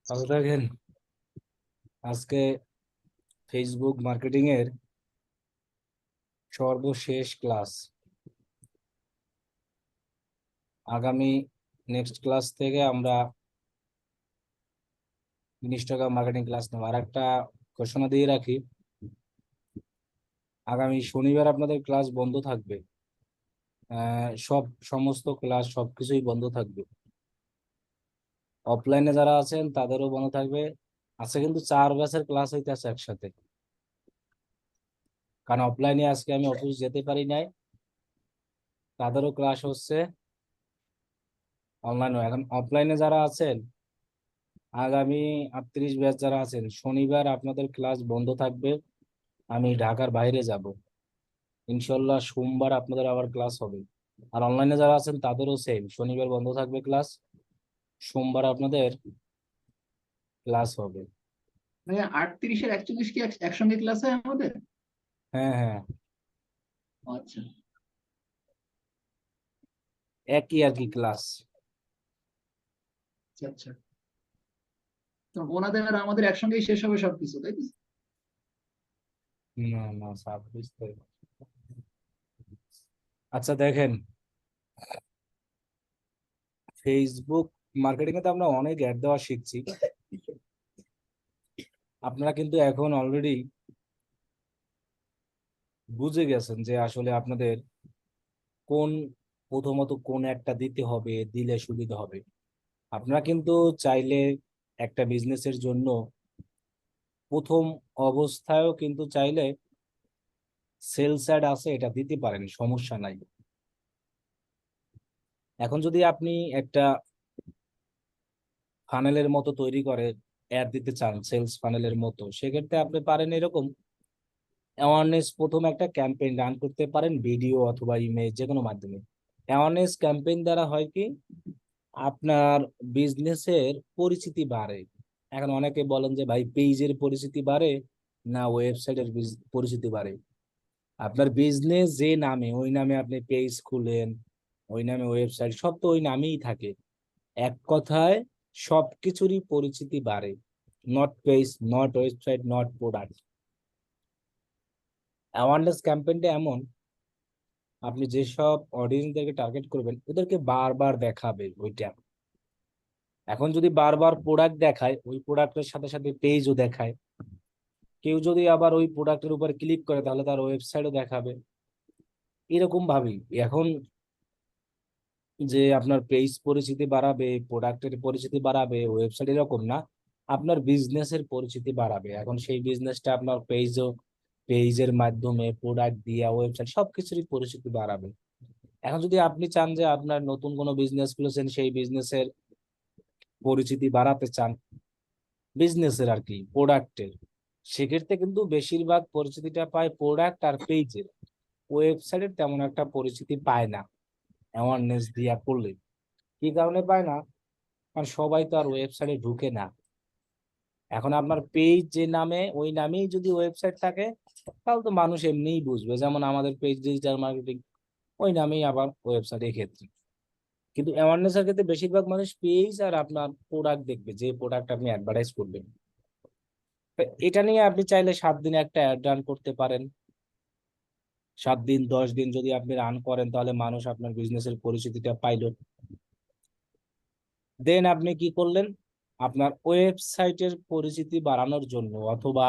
ভালো থাকেন। আজকে ফেসবুক মার্কেটিং এর সর্বশেষ ক্লাস। আগামী নেক্সট ক্লাস থেকে আমরা 30 টাকা মার্কেটিং ক্লাস নেব। আর একটা ঘোষণা দিয়ে রাখি, আগামী শনিবার আপনাদের ক্লাস বন্ধ থাকবে। সমস্ত ক্লাস সবকিছুই বন্ধ থাকবে। অফলাইনে যারা আছেন তাদেরও বন্ধ থাকবে। আজকে কিন্তু 4 ব্যাচের ক্লাস হইতেছে একসাথে, কারণ অফলাইনে আজকে আমি অফিস যেতে পারি নাই, তাদেরও ক্লাস হচ্ছে অনলাইনে। এখন অফলাইনে যারা আছেন, আগামী 38 ব্যাচ যারা আছেন, শনিবার আপনাদের ক্লাস বন্ধ থাকবে। আমি ঢাকার বাইরে যাব, ইনশাল্লাহ সোমবার আপনাদের আবার ক্লাস হবে। আর অনলাইনে যারা আছেন তাদেরও সেম, শনিবার বন্ধ থাকবে ক্লাস, সোমবার আপনাদের ক্লাস হবে। মানে 38 আর 41 কি একসঙ্গে ক্লাস হয় আমাদের? হ্যাঁ হ্যাঁ, আচ্ছা একই আর কি ক্লাস। আচ্ছা আচ্ছা। তো ওনাদের আর আমাদের একসঙ্গেই শেষ হবে সবকিছু, তাই তো? না না, 26 তারিখ। আচ্ছা দেখেন, ফেসবুক মার্কেটিং এ তো আমরা অনেক অ্যাড দেওয়া শিখছি। আপনারা কিন্তু এখন অলরেডি বুঝে গেছেন যে আসলে আপনাদের কোন, প্রথমত কোন একটা দিতে হবে, দিলে সুবিধা হবে। আপনারা কিন্তু চাইলে একটা বিজনেসের জন্য প্রথম অবস্থায়ও কিন্তু চাইলে সেলস অ্যাড আছে, এটা দিতে পারেন, সমস্যা নাই। এখন যদি আপনি একটা ফানেলের মতো তৈরি করে অ্যাড দিতে চান, সেলস ফানেলের মতো, সেক্ষেত্রে আপনি পারেন এরকম অ্যাওয়ারনেস, প্রথম একটা ক্যাম্পেইন রান করতে পারেন, ভিডিও অথবা ইমেজ যে কোনো মাধ্যমে। অ্যাওয়ারনেস ক্যাম্পেইন দ্বারা হয় কি, আপনার বিজনেসের পরিচিতি বাড়ে। এখন অনেকে বলেন যে ভাই পেজের পরিচিতি বাড়ে না ওয়েবসাইটের পরিচিতি বাড়ে। আপনার বিজনেস যে নামে, ওই নামে আপনি পেজ খুলেন, ওই নামে ওয়েবসাইট, সব তো ওই নামেই থাকে। এক কথায় সবকিছুরই পরিচিতি বাড়ে। Not page, not website, not product. Awareness ক্যাম্পেইনটা এমন, আপনি যেসব অডিয়েন্সদেরকে টার্গেট করবেন ওদেরকে বারবার দেখাবে ওইটা। এখন যদি বারবার প্রোডাক্ট দেখায়, ওই প্রোডাক্টের সাথে সাথে পেজও দেখায়, কেউ যদি আবার ওই প্রোডাক্টের উপর ক্লিক করে তাহলে তার ওয়েবসাইটও দেখাবে। এরকম ভাবেই এখন যে আপনার পেজ পরিচিতি বাড়াবে, প্রোডাক্টের পরিচিতি বাড়াবে, ওয়েবসাইট এরকম না, আপনার বিজনেসের পরিচিতি বাড়াবে। এখন সেই বিজনেসটা আপনার পেজের মাধ্যমে, প্রোডাক্ট দিয়া, ওয়েবসাইট সবকিছুরই পরিচিতি বাড়াবে। এখন যদি আপনি চান যে আপনার নতুন কোনো বিজনেস খুলেছেন, সেই বিজনেসের পরিচিতি বাড়াতে চান, বিজনেসের আর কি, প্রোডাক্টের, সেক্ষেত্রে কিন্তু বেশিরভাগ পরিচিতিটা পায় প্রোডাক্ট আর পেজের। ওয়েবসাইটের তেমন একটা পরিচিতি পায় না অ্যাওয়ারনেস দিয়া করলে। কি কারণে পায় না? কারণ সবাই তো আর ওয়েবসাইটে ঢুকে না। এখন আপনার পেজ যে নামে, ওই নামেই যদি ওয়েবসাইট থাকে, তাহলে তো মানুষ এমনিই বুঝবে, যেমন আমাদের পেজ ডিজিটাল মার্কেটিং, ওই নামেই আবার ওয়েবসাইট এক্ষেত্রে। কিন্তু অ্যাওয়ারনেস এর ক্ষেত্রে বেশিরভাগ মানুষ পেজ আর আপনার প্রোডাক্ট দেখবে, যে প্রোডাক্ট আপনি অ্যাডভার্টাইজ করবেন। তো এটা নিয়ে আপনি চাইলে 7 দিনে একটা অ্যাড রান করতে পারেন। 7 দিন 10 দিন যদি আপনি রান করেন, তাহলে মানুষ আপনার বিজনেসের পরিচিতিটা পাইলো। দেন আপনি কি করলেন, আপনার ওয়েবসাইটের পরিচিতি বাড়ানোর জন্য অথবা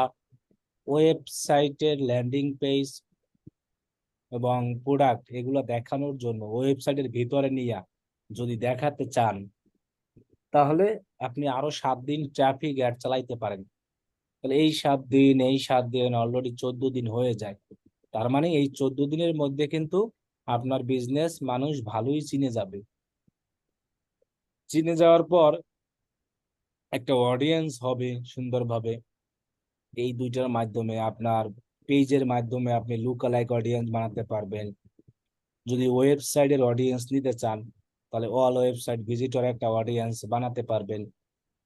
ওয়েবসাইটের ল্যান্ডিং পেজ এবং প্রোডাক্ট এগুলো দেখানোর জন্য ওয়েবসাইটের ভিতরে নিয়ে যদি দেখাতে চান, তাহলে আপনি আরো 7 দিন ট্রাফিক অ্যাড চালাইতে পারেন। তাহলে এই 7 দিন অলরেডি 14 দিন হয়ে যায়। তার মানে এই 14 দিনের মধ্যে কিন্তু আপনার বিজনেস মানুষ ভালোই চিনে যাবে। চিনে যাওয়ার পর একটা অডিয়েন্স হবে সুন্দরভাবে। এই দুইটার মাধ্যমে, আপনার পেজের মাধ্যমে আপনি লুক অ্যালাইক অডিয়েন্স বানাতে পারবেন। যদি ওয়েবসাইটের অডিয়েন্স নিতে চান, তাহলে অল ওয়েবসাইট ভিজিটর একটা অডিয়েন্স বানাতে পারবেন।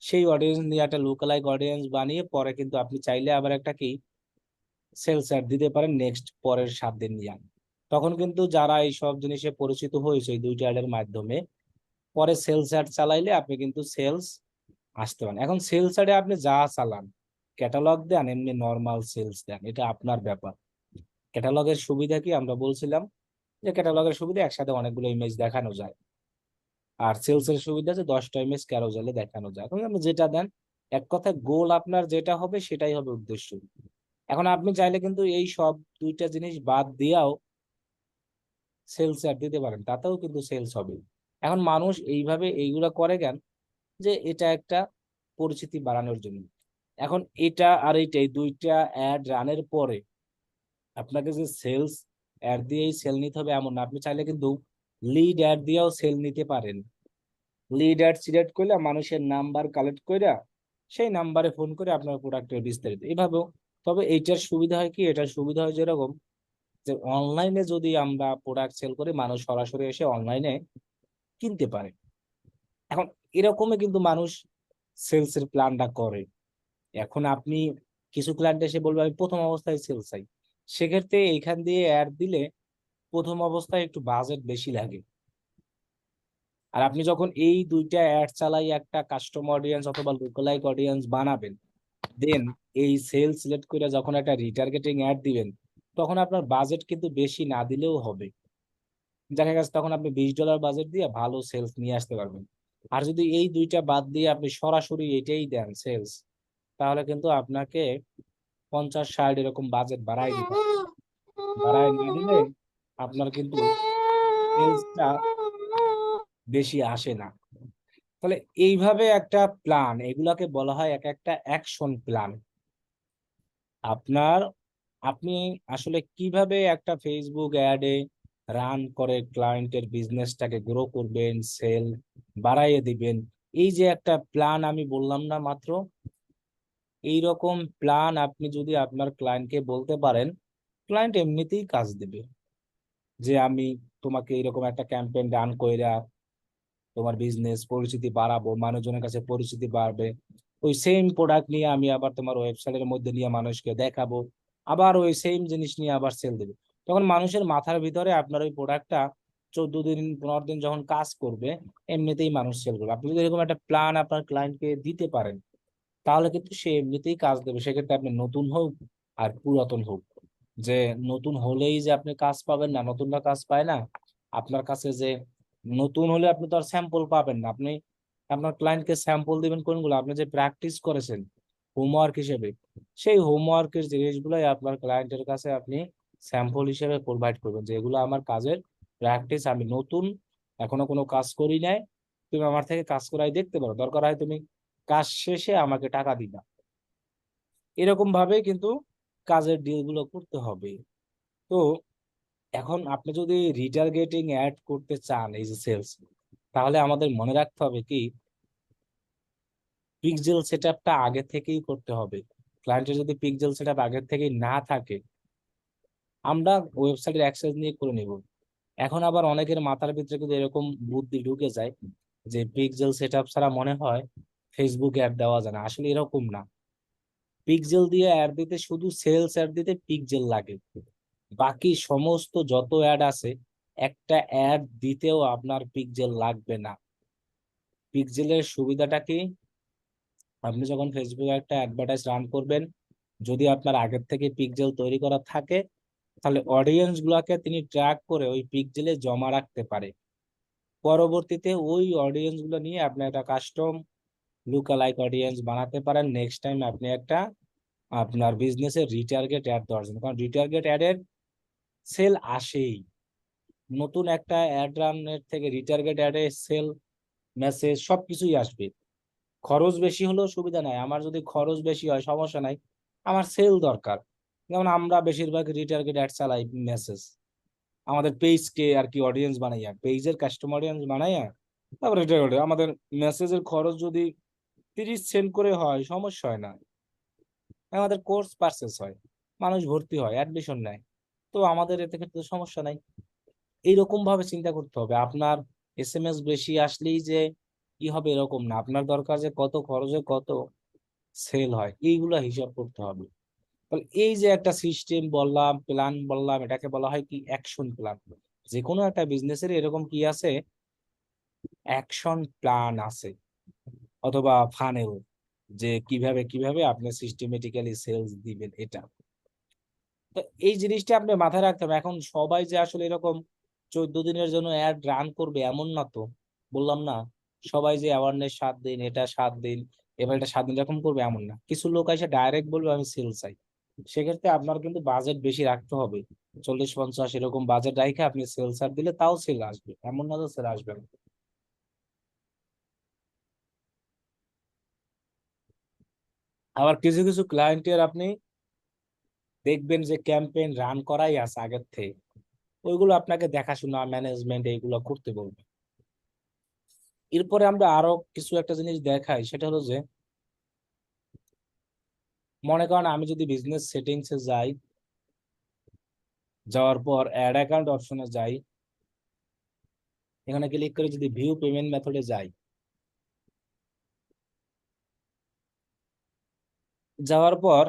সেই অডিয়েন্স নিয়ে একটা লুক অ্যালাইক অডিয়েন্স বানিয়ে পরে কিন্তু আপনি চাইলে আবার একটা কি সেলস অ্যাড দিতে পারেন নেক্সট পরের 7 দিন নিয়ে। তখন কিন্তু যারা এই সব জিনিসে পরিচিত হয়েছে এই দুইটা অ্যাডের মাধ্যমে, পরে সেলস অ্যাড চালাইলে আপনি কিন্তু সেলস আসতে পারেন। এখন সেলস সাইডে আপনি যা চালান, ক্যাটালগ দেন এমনি নর্মাল সেলস দেন, এটা আপনার ব্যাপার। ক্যাটালগের সুবিধা কি আমরা বলছিলাম, যে ক্যাটালগের সুবিধা একসাথে অনেকগুলো ইমেজ দেখানো যায়, আর সেলস এর সুবিধা আছে 10টা ইমেজ ক্যারোজেলে দেখানো যায়। এখন আপনি যেটা দেন, এক কথায় গোল আপনার যেটা হবে সেটাই হবে উদ্দেশ্য। এখন আপনি চাইলে কিন্তু এই সব দুইটা জিনিস বাদ দিয়েও সেলস অ্যাড দিতে পারেন, তাতেও কিন্তু সেলস হবে। এখন মানুষ এইভাবে এইগুলা করে কেন, যে এটা একটা পরিচিতি বাড়ানোর জন্য। এখন এটা আর এইটা, এই দুইটা অ্যাড রানের পরে আপনাকে যে সেলস অ্যাড দিয়েই সেল নিতে হবে এমন না, আপনি চাইলে কিন্তু লিড অ্যাড দিয়েও সেল নিতে পারেন। লিড অ্যাড সিলেক্ট করলে মানুষের নাম্বার কালেক্ট কইরা সেই নাম্বারে ফোন করে আপনার প্রোডাক্টের বিস্তারিত এইভাবেও। তবে এইটার সুবিধা হয় কি, এটার সুবিধা হয় যেরকম, যে অনলাইনে যদি আমরা প্রোডাক্ট সেল করি মানুষ সরাসরি এসে অনলাইনে কিনতে পারে। এখন এরকমই কিন্তু মানুষ সেলস এর প্ল্যানটা করে। এখন আপনি কিছু ক্লায়েন্ট এসে বলবে আমি প্রথম অবস্থায় সেলস চাই, সেক্ষেত্রে এইখান দিয়ে অ্যাড দিলে প্রথম অবস্থায় একটু বাজেট বেশি লাগে। আর আপনি যখন এই দুইটা অ্যাড চালাই একটা কাস্টম অডিয়েন্স অথবা লুকালাইক অডিয়েন্স বানাবেন, দেন এই সেল সিলেক্ট করে যখন একটা রিটার্গেটিং অ্যাড দিবেন, তখন আপনার বাজেট কিন্তু বেশি না দিলেও হবে। দেখা গেছে তখন আপনি $20 বাজেট দিয়ে ভালো সেলস নিয়ে আসতে পারবেন। আর যদি এই দুইটা বাদ দিয়ে আপনি সরাসরি এটাই দেন সেলস, তাহলে কিন্তু আপনাকে 50-60 এরকম বাজেট বাড়াই দিতে হবে। বাড়াই না দিলে আপনার কিন্তু সেলসটা বেশি আসে না। তাহলে এইভাবে একটা প্ল্যান, এগুলাকে বলা হয় এক একটা অ্যাকশন প্ল্যান। আপনার আপনি আসলে কিভাবে একটা ফেসবুক অ্যাডে রান করে ক্লায়েন্টের বিজনেসটাকে গ্রো করবেন, সেল বাড়াইয়ে দিবেন, এই যে একটা প্ল্যান আমি বললাম না মাত্র, এই রকম প্ল্যান আপনি যদি আপনার ক্লায়েন্টকে বলতে পারেন, ক্লায়েন্ট এমনিতেই কাজ দিবে। যে আমি তোমাকে এরকম একটা ক্যাম্পেইন রান কইরা তোমার বিজনেস পরিচিতি বাড়াবো, মানুষজনের কাছে পরিচিতি বাড়বে, ওই সেম প্রোডাক্ট নিয়ে আমি আবার তোমার ওয়েবসাইটের মধ্যে নিয়ে মানুষকে দেখাবো, আবার ওই সেম জিনিস নিয়ে আবার সেল দেবে। তখন মানুষের মাথার ভিতরে আপনার ওই প্রোডাক্টটা 14 দিন 15 দিন যখন কাজ করবে, এমনিতেই মানুষ সেল করবে। আপনি যদি এরকম একটা প্ল্যান আপনার ক্লায়েন্টকে দিতে পারেন, তাহলে কিন্তু সে এমনিতেই কাজ দেবে। সেক্ষেত্রে আপনি নতুন হোক আর পুরাতন হোক, যে নতুন হলেই যে আপনি কাজ পাবেন না, নতুনরা কাজ পায় না। আপনার কাছে যে নতুন হলে আপনি তো আর স্যাম্পল পাবেন না, আপনি আপনার ক্লায়েন্টকে স্যাম্পল দিবেন কোনগুলো আপনি যে প্র্যাকটিস করেছেন হোমওয়ার্ক হিসেবে, সেই হোমওয়ার্কের জিনিসগুলোই আপনার ক্লায়েন্টের কাছে আপনি স্যাম্পল হিসেবে প্রোভাইড করবেন, যে এগুলো আমার কাজের প্র্যাকটিস, আমি নতুন, এখনো কোনো কাজ করি নাই, তুমি আমার থেকে কাজ করাই দেখতে পারো, দরকার হয় তুমি কাজ শেষে আমাকে টাকা দিবা। এরকম ভাবে কিন্তু কাজের ডিল গুলো করতে হবে। তো এখন আপনি যদি রিটার্গেটিং অ্যাড করতে চান এই যে সেলস, তাহলে আমাদের মনে রাখতে হবে কি, পিক্সেল সেটআপটা আগে থেকেই করতে হবে। ক্লায়েন্টের যদি পিক্সেল সেটআপ আগে থেকেই না থাকে, আমরা ওয়েবসাইটের অ্যাক্সেস নিয়ে করে নিব। এখন আবার অনেকের মাথার ভিতরে কিন্তু এরকম বুদ্ধি ঢুকে যায় যে পিক্সেল সেটআপ ছাড়া মনে হয় ফেসবুক অ্যাড দেওয়া যায় না, আসলে এরকম না। পিক্সেল দিয়ে অ্যাড দিতে, শুধু সেলস অ্যাড দিতে পিক্সেল লাগে, বাকি সমস্ত যত অ্যাড আছে একটা অ্যাড দিতেও আপনার পিক্সেল লাগবে না। পিক্সেলের সুবিধাটা কি, আপনি যখন ফেসবুকে একটা অ্যাডভার্টাইজ রান করবেন, যদি আপনার আগের থেকে পিক্সেল তৈরি করা থাকে, তাহলে অডিয়েন্স গুলাকে তিনি ট্র্যাক করে ওই পিক্সেলে জমা রাখতে পারে। পরবর্তীতে ওই অডিয়েন্স গুলো নিয়ে আপনি একটা কাস্টম লুকালাইক অডিয়েন্স বানাতে পারেন। নেক্সট টাইম আপনি একটা আপনার বিজনেসের রিটার্গেট অ্যাড দেওয়ার জন্য, কারণ রিটার্গেট অ্যাডের সেল আসেই। নতুন একটা অ্যাড রানের থেকে রিটার্গেট অ্যাডে সেল, মেসেজ সবকিছুই আসবে। খরচ বেশি হলেও সুবিধা নাই, আমার যদি খরচ বেশি হয় সমস্যা নাই, আমার সেল দরকার। যেমন আমরা বেশিরভাগ রিটার্গেট অ্যাড চালাই, মেসেজ আমাদের পেজকে আর কি অডিয়েন্স বানাইয়া, পেজের কাস্টমার অডিয়েন্স বানাইয়া তারপরে রিটার্গেট আমাদের মেসেজের খরচ যদি 30 সেন্ট করে হয় সমস্যা হয় না। আমাদের কোর্স পারচেস হয়, মানুষ ভর্তি হয়, অ্যাডমিশন নেয়, তো আমাদের এতে ক্ষেত্রে সমস্যা নাই। এইরকম ভাবে চিন্তা করতে হবে। আপনার এসএমএস বেশি আসলেই যে কি হবে এরকম না, আপনার দরকার যে কত খরচে কত সেল হয় এইগুলা হিসাব করতে হবে। তাহলে এই যে একটা সিস্টেম বললাম, প্ল্যান বললাম, এটাকে বলা হয় কি অ্যাকশন প্ল্যান। যে কোনো একটা বিজনেসের এরকম কি আছে, অ্যাকশন প্ল্যান আছে। অথবা ফানেল, যে কিভাবে কিভাবে আপনি সিস্টেমেটিক্যালি সেলস দিবেন এটা। তো এই জিনিসটা আপনি মাথায় রাখতে হবে। এখন সবাই যে আসলে এরকম 14 দিনের জন্য অ্যাড রান করবে এমন না তো, বললাম না, সবাই যে অ্যাওয়ারনেস 7 দিন, এটা 7 দিন, এবার এটা 7 দিন এরকম করবে এমন না। কিছু লোক এসে ডাইরেক্ট বলবে আমি সেল চাই। সেক্ষেত্রে আপনার কিন্তু বাজেট বেশি রাখতে হবে, 40-50 এরকম বাজেট রাখে আপনি সেল সার দিলে তাও সেল আসবে, এমন না তো সেল আসবে না। আবার কিছু কিছু ক্লায়েন্টের আপনি দেখবেন যে ক্যাম্পেইন রান করাই আছে আগের থেকে, ওইগুলো আপনাকে দেখাশোনা ম্যানেজমেন্ট এইগুলো করতে বলবে। এরপরে আমরা আরো কিছু একটা জিনিস দেখাই, সেটা হলো যে মনে করেন আমি যদি বিজনেস সেটিংস এ যাই, যাওয়ার পর অ্যাড অ্যাকাউন্ট অপশনে যাই, এখানে ক্লিক করে যদি ভিউ পেমেন্ট মেথডে যাই, যাওয়ার পর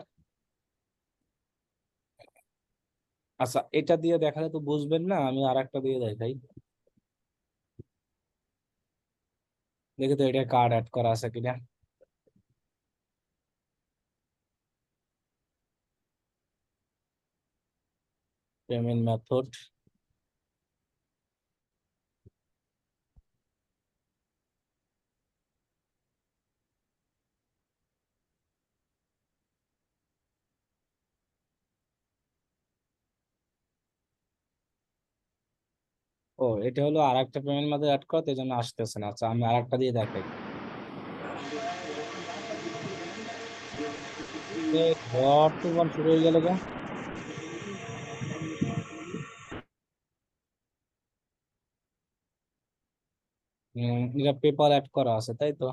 আচ্ছা এটা দিয়ে দেখালে তো বুঝবেন না, আমি আর একটা দিয়ে দেখাই। দেখি তো এটা কার্ড অ্যাড করা আছে কিনা। পেমেন্ট মেথড, ও এটা হলো আর একটা পেমেন্ট মেথড অ্যাড করতে, এই জন্য আসতেছে না। আচ্ছা আমি আর একটা দিয়ে দেখাই। বর্তমান শুরু হয়ে গেল গা। এটা পেপার অ্যাড করা আছে তাই তো,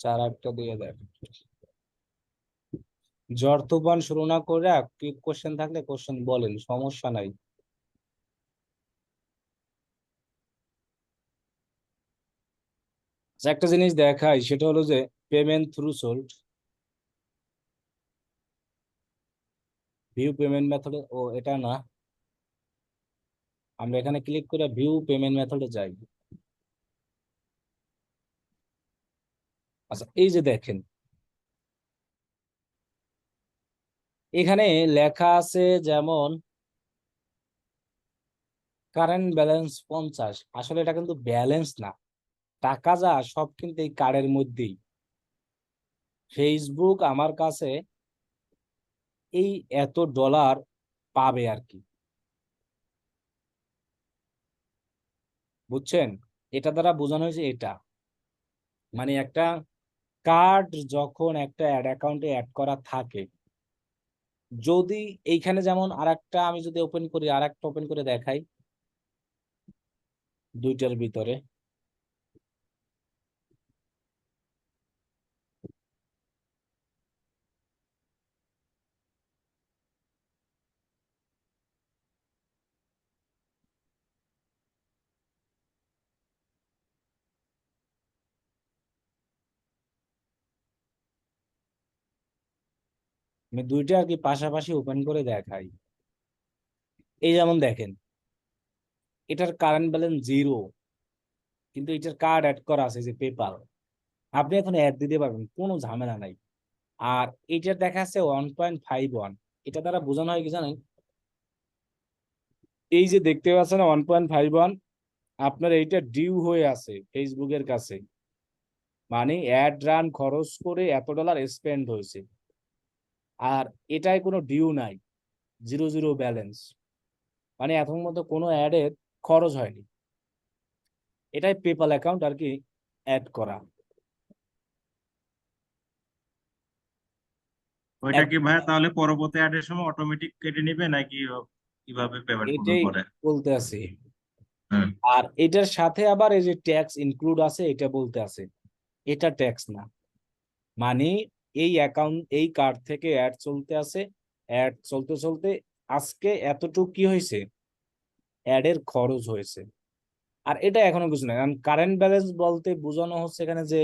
চার একটা দিয়ে দেখ। জ্বর তুফান শুরু না করে কি কোশ্চেন থাকলে কোশ্চেন বলেন, সমস্যা নাই। আচ্ছা, একটা জিনিস দেখাই, সেটা হলো যে payment through sold, view payment মেথডে, ও এটা না, আমরা এখানে ক্লিক করে ভিউ পেমেন্ট মেথডে যাই। আচ্ছা এই যে দেখেন, এখানে লেখা আছে যেমন কারেন্ট ব্যালেন্স 50, আসলে এটা কিন্তু ব্যালেন্স না, টাকা যা সব কিন্তু এই কার্ডের মধ্যেই। ফেসবুক আমার কাছে এই এত ডলার পাবে আর কি, বুঝছেন? এটা দ্বারা বোঝানো হয়েছে এটা, মানে একটা কার্ড যখন একটা অ্যাড অ্যাকাউন্টে অ্যাড করা থাকে, যদি এইখানে যেমন আরেকটা আমি যদি ওপেন করি, আরেকটা ওপেন করে দেখাই দুইটার ভিতরে, আমি দুইটা আর কি পাশাপাশি ওপেন করে দেখাই। এই যেমন দেখেন, এটার কারেন্ট ব্যালেন্স 0, কিন্তু এটার কার্ড অ্যাড করা আছে যে পেপাল, আপনি এখন অ্যাড দিতে পারবেন, কোনো ঝামেলা নাই। আর এটার দেখা আছে 1.51, এটা দ্বারা বোঝানো হয় কি জানেন, এই যে দেখতে পাচ্ছেন 1.51, আপনার এইটা ডিউ হয়ে আছে ফেসবুকের কাছে, মানে অ্যাড রান খরচ করে এত ডলার স্পেন্ড হয়েছে। আর এটাই কোনো ডিউ নাই, জিরো জিরো ব্যালেন্স, মানে এখন মতো কোনো অ্যাডের খরচ হয়নি। এটাই পেপাল অ্যাকাউন্ট আর কি অ্যাড করা। ওইটা এক- কি ভাইয়া তাহলে পরবর্তী অ্যাডের সময় অটোমেটিক কেটে নিবে নাকি কিভাবে পেমেন্ট করবে এটাই পরে? বলতে আছে। হুম। আর এটার সাথে আবার এই যে ট্যাক্স ইনক্লুড আছে এটা বলতে আছে, এটা ট্যাক্স না, মানে এই অ্যাকাউন্ট এই কার্ড থেকে অ্যাড চলতে আছে, অ্যাড চলতে চলতে আজকে এতটুকু কি হয়েছে, অ্যাডের খরচ হয়েছে। আর এটা এখনো কিছু না, কারণ কারেন্ট ব্যালেন্স বলতে বোঝানো হচ্ছে এখানে যে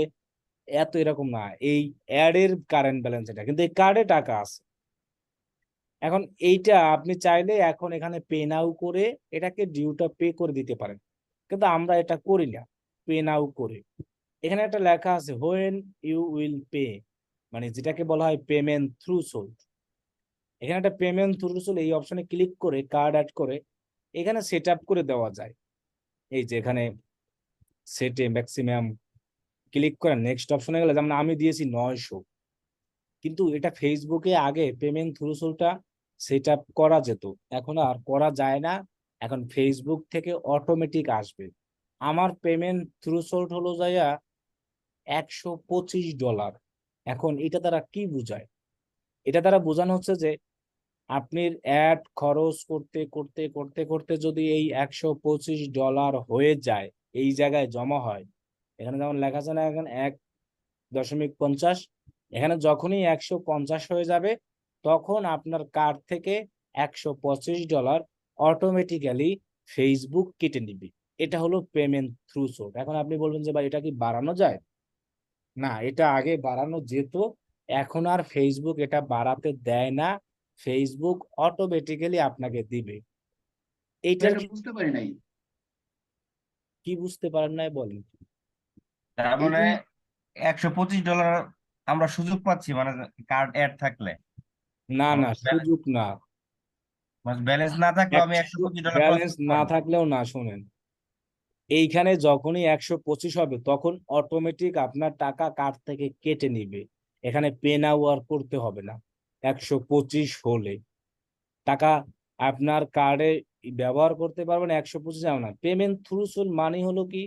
এত এরকম না, এই অ্যাড এর কারেন্ট ব্যালেন্স এটা, কিন্তু এই কার্ডে টাকা আছে। এখন এইটা আপনি চাইলে এখন এখানে পে নাও করে এটাকে ডিউটা পে করে দিতে পারেন, কিন্তু আমরা এটা করি না, পে নাও করে। এখানে একটা লেখা আছে হোয়েন ইউ উইল পে, মানে যেটাকে বলা হয় পেমেন্ট থ্রু সোল্ড। এখানে একটা পেমেন্ট থ্রু সোল্ড এই অপশনে ক্লিক করে কার্ড অ্যাড করে এখানে সেট আপ করে দেওয়া যায়। এই যে এখানে সেটে ম্যাক্সিমাম ক্লিক করে নেক্সট অপশনে গেলে, যেমন আমি দিয়েছি 900, কিন্তু এটা ফেসবুকে আগে পেমেন্ট থ্রু সোল্ডটা সেট আপ করা যেত, এখন আর করা যায় না। এখন ফেসবুক থেকে অটোমেটিক আসবে। আমার পেমেন্ট থ্রু সোল্ড হলো যাইয়া $125। এখন এটা দ্বারা কি বোঝায়? এটা দ্বারা বোঝানো হচ্ছে যে আপনি অ্যাড খরচ করতে করতে করতে করতে যদি এই $125 হয়ে যায়, এই জায়গায় জমা হয়, এখানে যেমন লেখা আছে না এখন 1.50, এখানে যখনই 150 হয়ে যাবে তখন আপনার কার্ড থেকে $125 অটোমেটিক্যালি ফেসবুক কেটে নিবে। এটা হলো পেমেন্ট থ্রু সোর্স। এখন আপনি বলবেন যে ভাই এটা কি বাড়ানো যায়? না, এটা আগে বাড়ানো যেত, এখন আর ফেসবুক এটা বাড়াতে দেয় না, ফেসবুক অটোমেটিক্যালি আপনাকে দিবে। এইটার এটা বুঝতে পারি নাই। কি বুঝতে পারেন নাই বলেন? তার এই মানে যে $125 আমরা সুযোগ পাচ্ছি, মানে কার্ড অ্যাড থাকলে। না না, আমার সুযোগ না। ব্যালেন্স না থাকলেও আমি 100 $125 খরচ ব্যালেন্স করতে না পারবো। থাকলেও না, শোনেন, এইখানে যখনই 125 হবে তখন অটোমেটিক আপনার টাকা কার্ড থেকে কেটে নিবে। এখানে পে নাও আর করতে হবে না। 125 হলে টাকা আপনার কার্ডে ব্যবহার করতে পারবেন, 125 এমন না। পেমেন্ট থ্রু সোল মানে হলো কি,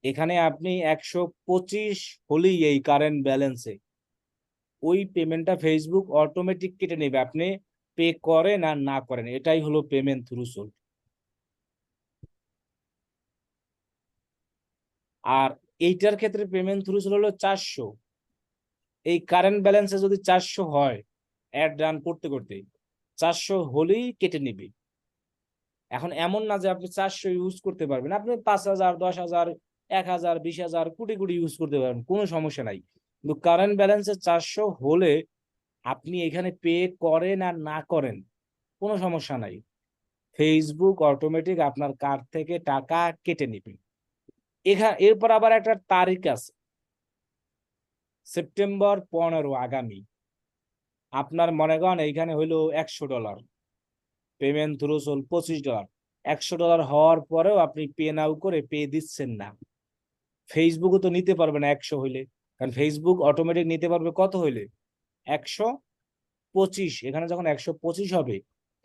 এখানে আপনি 125 হলেই এই কারেন্ট ব্যালেন্সে ওই পেমেন্টটা ফেসবুক অটোমেটিক কেটে নেবে, আপনি পে করেন আর না করেন, এটাই হলো পেমেন্ট থ্রু সোল। আর এইটার ক্ষেত্রে পেমেন্ট থ্রু সোল হলো 400। এই কারেন্ট ব্যালেন্সে যদি 400 হয়, অ্যাড রান করতে করতে 400 হলেই কেটে নিবে। এখন এমন না যে আপনি 400 ইউজ করতে পারবেন, আপনি 5,000, 10,000, 1,000, 20,000, কোটি কোটি ইউজ করতে পারবেন, কোনো সমস্যা নাই। কিন্তু কারেন্ট ব্যালেন্সে 400 হলে আপনি এখানে পে করেন আর না করেন কোনো সমস্যা নাই, ফেসবুক অটোমেটিক আপনার কার্ড থেকে টাকা কেটে নিবে। এরপর আবার একটা তারিখ আছে, সেপ্টেম্বর 15 আগামী। আপনার মনে করেন এইখানে হইলো $100, পেমেন্ট থ্রু সোল $25। $100 হওয়ার পরেও আপনি পে নাও করে পে দিচ্ছেন না, ফেসবুকও তো নিতে পারবে না 100 হইলে, কারণ ফেসবুক অটোমেটিক নিতে পারবে কত হইলে? 125। এখানে যখন 125 হবে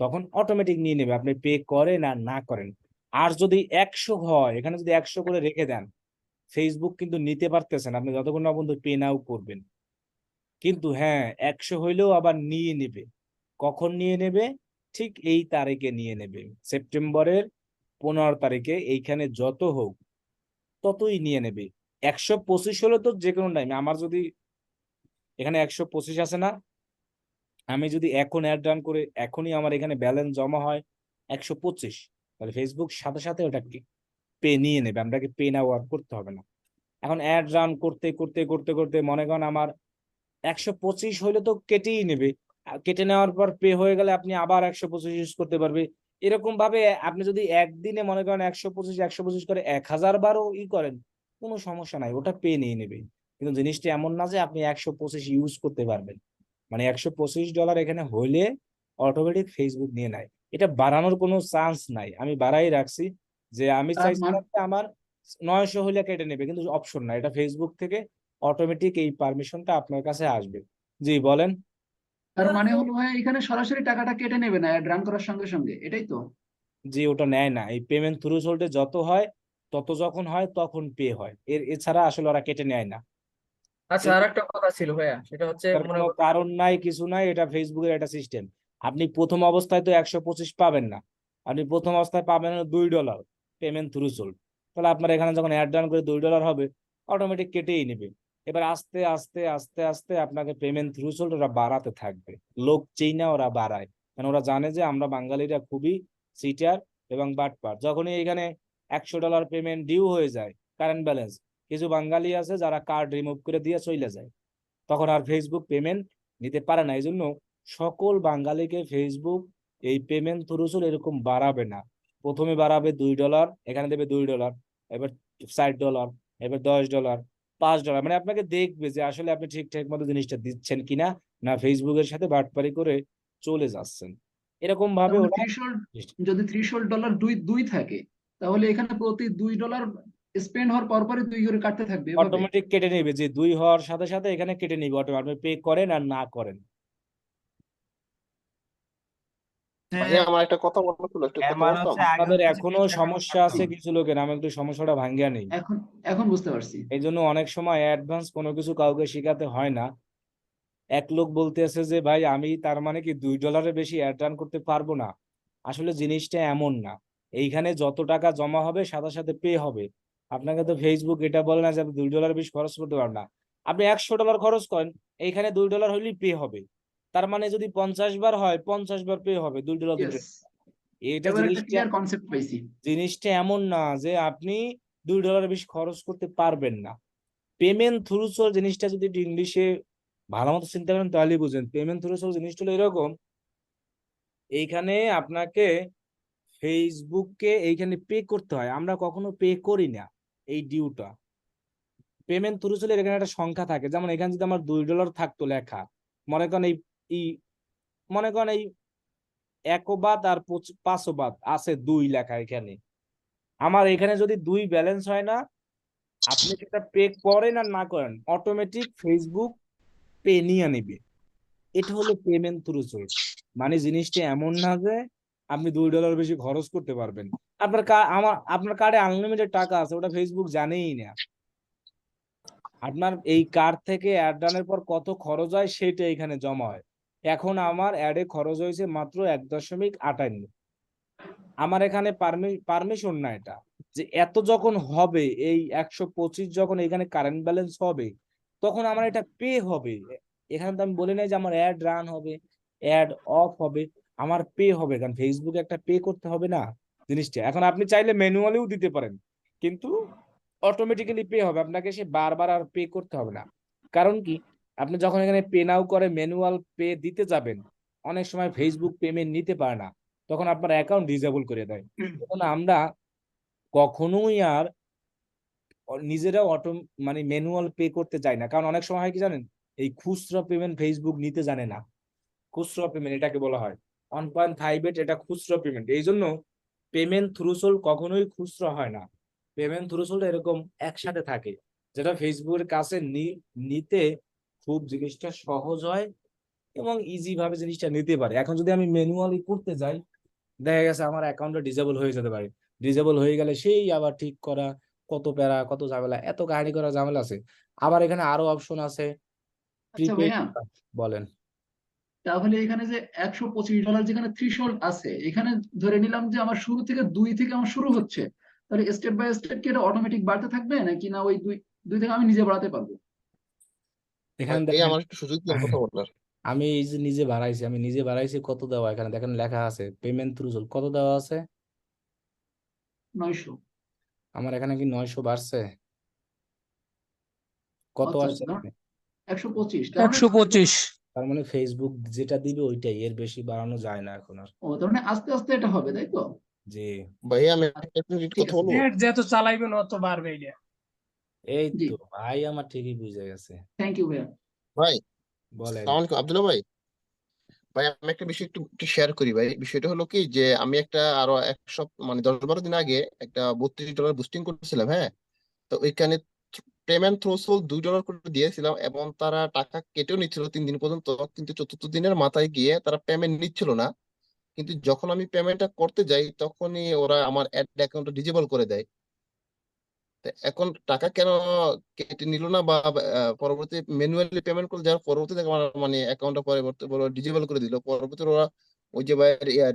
তখন অটোমেটিক নিয়ে নেবে, আপনি পে করেন আর না করেন। আর যদি 100 হয়, এখানে যদি 100 করে রেখে দেন, ফেসবুক কিন্তু নিতে পারতেছেন আপনি যতক্ষণ না পর্যন্ত পে নাও করবেন। কিন্তু হ্যাঁ, 100 হইলেও আবার নিয়ে নেবে। কখন নিয়ে নেবে? ঠিক এই তারিখে নিয়ে নেবে, সেপ্টেম্বরের 15 তারিখে, এইখানে যত হোক ততই নিয়ে নেবে। 125 হলে তো যে কোনো টাইমে, আমার যদি এখানে 125 আছে না, আমি যদি এখন অ্যাড রান করে এখনই আমার এখানে ব্যালেন্স জমা হয় 125, তাহলে ফেসবুক সাথে সাথে ওটা পে নিয়ে নেবে, আপনাকে পে না ওয়ার্ক করতে হবে না। এখন অ্যাড রান করতে করতে করতে করতে মনে করেন আমার 125 হইলে তো কেটেই নেবে, আর কেটে নেওয়ার পর পে হয়ে গেলে আপনি আবার 125 ইউজ করতে পারবে। এরকম ভাবে আপনি যদি একদিনে মনে করেন 125 করে 1,000 বারও করেন, কোনো সমস্যা নাই, ওটা পে নিয়ে নেবে। কিন্তু জিনিসটা এমন না যে আপনি 125 ইউজ করতে পারবেন, মানে $125 এখানে হইলে অটোমেটিক ফেসবুক নিয়ে নেয়। এটা বাড়ানোর কোনো চান্স নাই, আমি বাড়াই রাখছি, যে আমি তার মান চাইছিলাম যে আমার 900 হইলে কেটে নেবে, কিন্তু অপশন না, এটা ফেসবুক থেকে অটোমেটিক এই পারমিশনটা আপনার কাছে আসবে। জি বলেন। তার মানে হলো ভাই এখানে সরাসরি টাকাটা কেটে নেবে না অ্যাড রান করার সঙ্গে সঙ্গে, এটাই তো? জি, ওটা নেয় না, এই পেমেন্ট থ্রু হোল্ডে যত হয় তত যখন হয় তখন পে হয়, এছাড়া আসলে ওরা কেটে নেয় না। আচ্ছা, আর একটা কথা ছিল ভাইয়া, সেটা হচ্ছে এটার মনে কোনো করুন। কারণ নাই, কিছু নাই, এটা ফেসবুকের একটা সিস্টেম। আপনি প্রথম অবস্থায় তো 125 পাবেন না, আপনি প্রথম অবস্থায় পাবেন হলো $2 পেমেন্ট থ্রু সোল্ড। তাহলে আপনার এখানে যখন অ্যাড ডান করে $2 হবে, অটোমেটিক কেটেই নেবে। এবার আস্তে আস্তে আস্তে আস্তে আপনাকে পেমেন্ট থ্রু সোল্ড ওরা বাড়াতে থাকবে, লোক চেইনা ওরা বাড়ায়, কারণ ওরা জানে যে আমরা বাঙালিরা খুবই সিটার এবং বাটপার। যখনই এখানে $100 পেমেন্ট ডিউ হয়ে যায় কারেন্ট ব্যালেন্স, কিছু বাঙালি আছে যারা কার্ড রিমুভ করে দিয়ে চলে যায়, তখন আর ফেসবুক পেমেন্ট নিতে পারে না। এই জন্য সকল বাঙালিকে ফেসবুক এই পেমেন্ট থ্রু এরকম বাড়াবে না। প্রথমে বাড়াবে $2, এখানে দেবে $2, এবার $60, এবার $10, $5, মানে আপনাকে দেখবে যে আসলে আপনি ঠিকঠাক মতো জিনিসটা দিচ্ছেন কিনা, না ফেসবুকের সাথে বাটপারি করে চলে যাচ্ছেন, এরকম ভাবে তাহলে ওরা থ্রিশোল্ড, যদি থ্রিশোল্ড ডলার দুই দুই থাকে, তাহলে এখানে প্রতি $2 স্পেন্ড হওয়ার পরপরই 2 করে কাটতে থাকবে এভাবে। অটোমেটিক কেটে নেবে, যে 2 হওয়ার সাথে সাথে এখানে কেটে নিবে অটোমেটিক, আপনি পে করেন আর না করেন। ভাইয়া আমার একটা কথা মনে ছিল, একটু কথা আমার বলতাম। হচ্ছে আগে আপনাদের হচ্ছে এখনো 20 টাকা সমস্যা কাটতো। আছে কিছু লোকের, আমি একটু সমস্যাটা ভাঙ্গিয়া নেই। এখন এখন বুঝতে পারছি। এই জন্য অনেক সময় অ্যাডভান্স কোনো কিছু কাউকে শেখাতে হয় না। এক লোক বলতেছে যে ভাই আমি তার মানে কি $2 বেশি অ্যাড রান করতে পারবো না। আসলে জিনিসটা এমন না, এইখানে যত টাকা জমা হবে সাথে সাথে পে হবে। আপনাকে তো ফেসবুক এটা বলে না যে আপনি $2 বেশি খরচ করতে পারবেন না। আপনি $100 খরচ করেন, এইখানে $2 হলেই পে হবে। তার মানে যদি 50 বার হয় 50 বার পে হবে $2। ইয়েস, এটা এবার একটা জিনিসটা ক্লিয়ার কনসেপ্ট পাইছি। জিনিসটা এমন না যে আপনি $2 বেশি খরচ করতে পারবেন না। পেমেন্ট থ্রু সোর্স জিনিসটা যদি একটু ইংলিশে ভালো মতো চিন্তা করেন তাহলে বুঝেন। পেমেন্ট থ্রু সোর্স জিনিসটা হলো এরকম, এইখানে আপনাকে ফেসবুককে এইখানে পে করতে হয়, আমরা কখনো পে করি না এই ডিউটা। পেমেন্ট থ্রু সোর্স এখানে একটা সংখ্যা থাকে, যেমন এখানে যদি আমার $2 থাকতো লেখা, মনে করেন এই মনে করেন এই 1 বাদ আর 5 বাদ আছে 2 লেখা এখানে, আমার এখানে যদি 2 ব্যালেন্স হয় না, আপনি সেটা পে করেন আর না করেন অটোমেটিক ফেসবুক পে নিয়ে নিবে। এটা হলো পেমেন্ট থ্রু সোর্স। মানে জিনিসটা এমন না যে আপনি $2 বেশি খরচ করতে পারবেন। আপনার কার্ডে আনলিমিটেড টাকা আছে, ওটা ফেসবুক জানেই না। আপনার এই কার্ড থেকে অ্যাড রানের পর কত খরচ হয় সেটা এখানে জমা হয়। এখন আমার অ্যাডে খরচ হয়েছে মাত্র 1.58। আমার এখানে পারমিশন না এটা, যে এত যখন হবে এই 125 যখন এখানে কারেন্ট ব্যালেন্স হবে তখন আমার এটা পে হবে। এখানে তো আমি বলি নাই যে আমার অ্যাড রান হবে, অ্যাড অফ হবে, আমার পে হবে, কারণ ফেসবুকে একটা পে করতে হবে না জিনিসটা। এখন আপনি চাইলে ম্যানুয়ালিও দিতে পারেন, কিন্তু অটোমেটিক্যালি পে হবে, আপনাকে সে বারবার আর পে করতে হবে না। কারণ কি, আপনি যখন এখানে পে নাও করে ম্যানুয়াল পে দিতে যাবেন, অনেক সময় ফেসবুক পেমেন্ট নিতে পারে না, তখন আপনার অ্যাকাউন্ট ডিসেবল করে দেয়। তখন আমরা কখনোই আর নিজেরা মানে ম্যানুয়াল পে করতে চাই না, কারণ অনেক সময় হয় কি জানেন, এই খুচরা পেমেন্ট ফেসবুক নিতে জানে না। খুচরা পেমেন্ট এটাকে বলা হয় 1.58, এটা খুচরা পেমেন্ট। এই জন্য পেমেন্ট থ্রুসোল্ড কখনোই খুচরা হয় না, পেমেন্ট থ্রুসোল্ড এরকম একসাথে থাকে, যেটা ফেসবুকের কাছে নিতে খুব জিনিসটা সহজ হয় এবং ইজি ভাবে জিনিসটা নিতে পারে। এখন যদি আমি ম্যানুয়ালি করতে যাই, দেখা গেছে আমার অ্যাকাউন্টটা ডিসেবল হয়ে যেতে পারে। ডিসেবল হয়ে গেলে সেই আবার ঠিক করা, কত প্যারা, কত ঝামেলা, এত কাহিনী করা ঝামেলা আছে। আবার এখানে আরো অপশন আছে আচ্ছা প্রিপেড। ভাইয়া, বলেন। তাহলে এখানে যে $125 যেখানে থ্রিশোল্ড আছে, এখানে ধরে নিলাম যে আমার শুরু থেকে 2 থেকে আমার শুরু হচ্ছে, তাহলে স্টেপ বাই স্টেপ কি এটা অটোমেটিক বাড়তে থাকবে, নাকি না ওই 2 থেকে আমি নিজে বাড়াতে পারবো? এখানে ভাইয়া দেখেন, আমার একটু সুযোগ দিন কথা বলার। আমি এই যে নিজে বাড়াইছি কত দেওয়া, এখানে দেখেন লেখা আছে পেমেন্ট থ্রু কত দেওয়া আছে। 900। আমার এখানে কি 900 বাড়ছে? কত আচ্ছা আসছে না, এখানে? 125, তার মানে 125। তার মানে ফেসবুক যেটা দিবে ওইটাই, এর বেশি বাড়ানো যায় না এখন আর। ও তার মানে আস্তে আস্তে এটা হবে, তাই তো? জি। ভাইয়া আমি একটা মিনিট ঠিক কথা আছে, বলবো। নেট যত চালাইবেন অত বাড়বে এটা। এই জি, তো ভাই আমার ঠিকই বুঝে গেছে। থ্যাংক ইউ ভাইয়া। ভাই বলেন। আসসালামু আলাইকুম আব্দুল্লাহ ভাই। ভাই আমি একটা বিষয় একটু একটু শেয়ার করি ভাই। বিষয়টা হলো কি যে আমি একটা আরো এক সপ্তাহ মানে 10-12 দিন আগে একটা $32 বুস্টিং করছিলাম, হ্যাঁ। তো ওইখানে পেমেন্ট থ্রেশহোল্ড $2 করে দিয়েছিলাম এবং তারা টাকা কেটেও নিচ্ছিল 3 দিন পর্যন্ত, কিন্তু চতুর্থ দিনের মাথায় গিয়ে তারা পেমেন্ট নিচ্ছিল না। কিন্তু যখন আমি পেমেন্টটা করতে যাই তখনই ওরা আমার অ্যাড অ্যাকাউন্টটা ডিজেবল করে দেয়। তো এখন টাকা কেন কেটে নিল না, বা পরবর্তী ম্যানুয়ালি পেমেন্ট করে যাওয়ার পরবর্তীতে আমার মানে অ্যাকাউন্টটা পরবর্তী ডিজেবল করে দিল। পরবর্তী ওরা ওই যে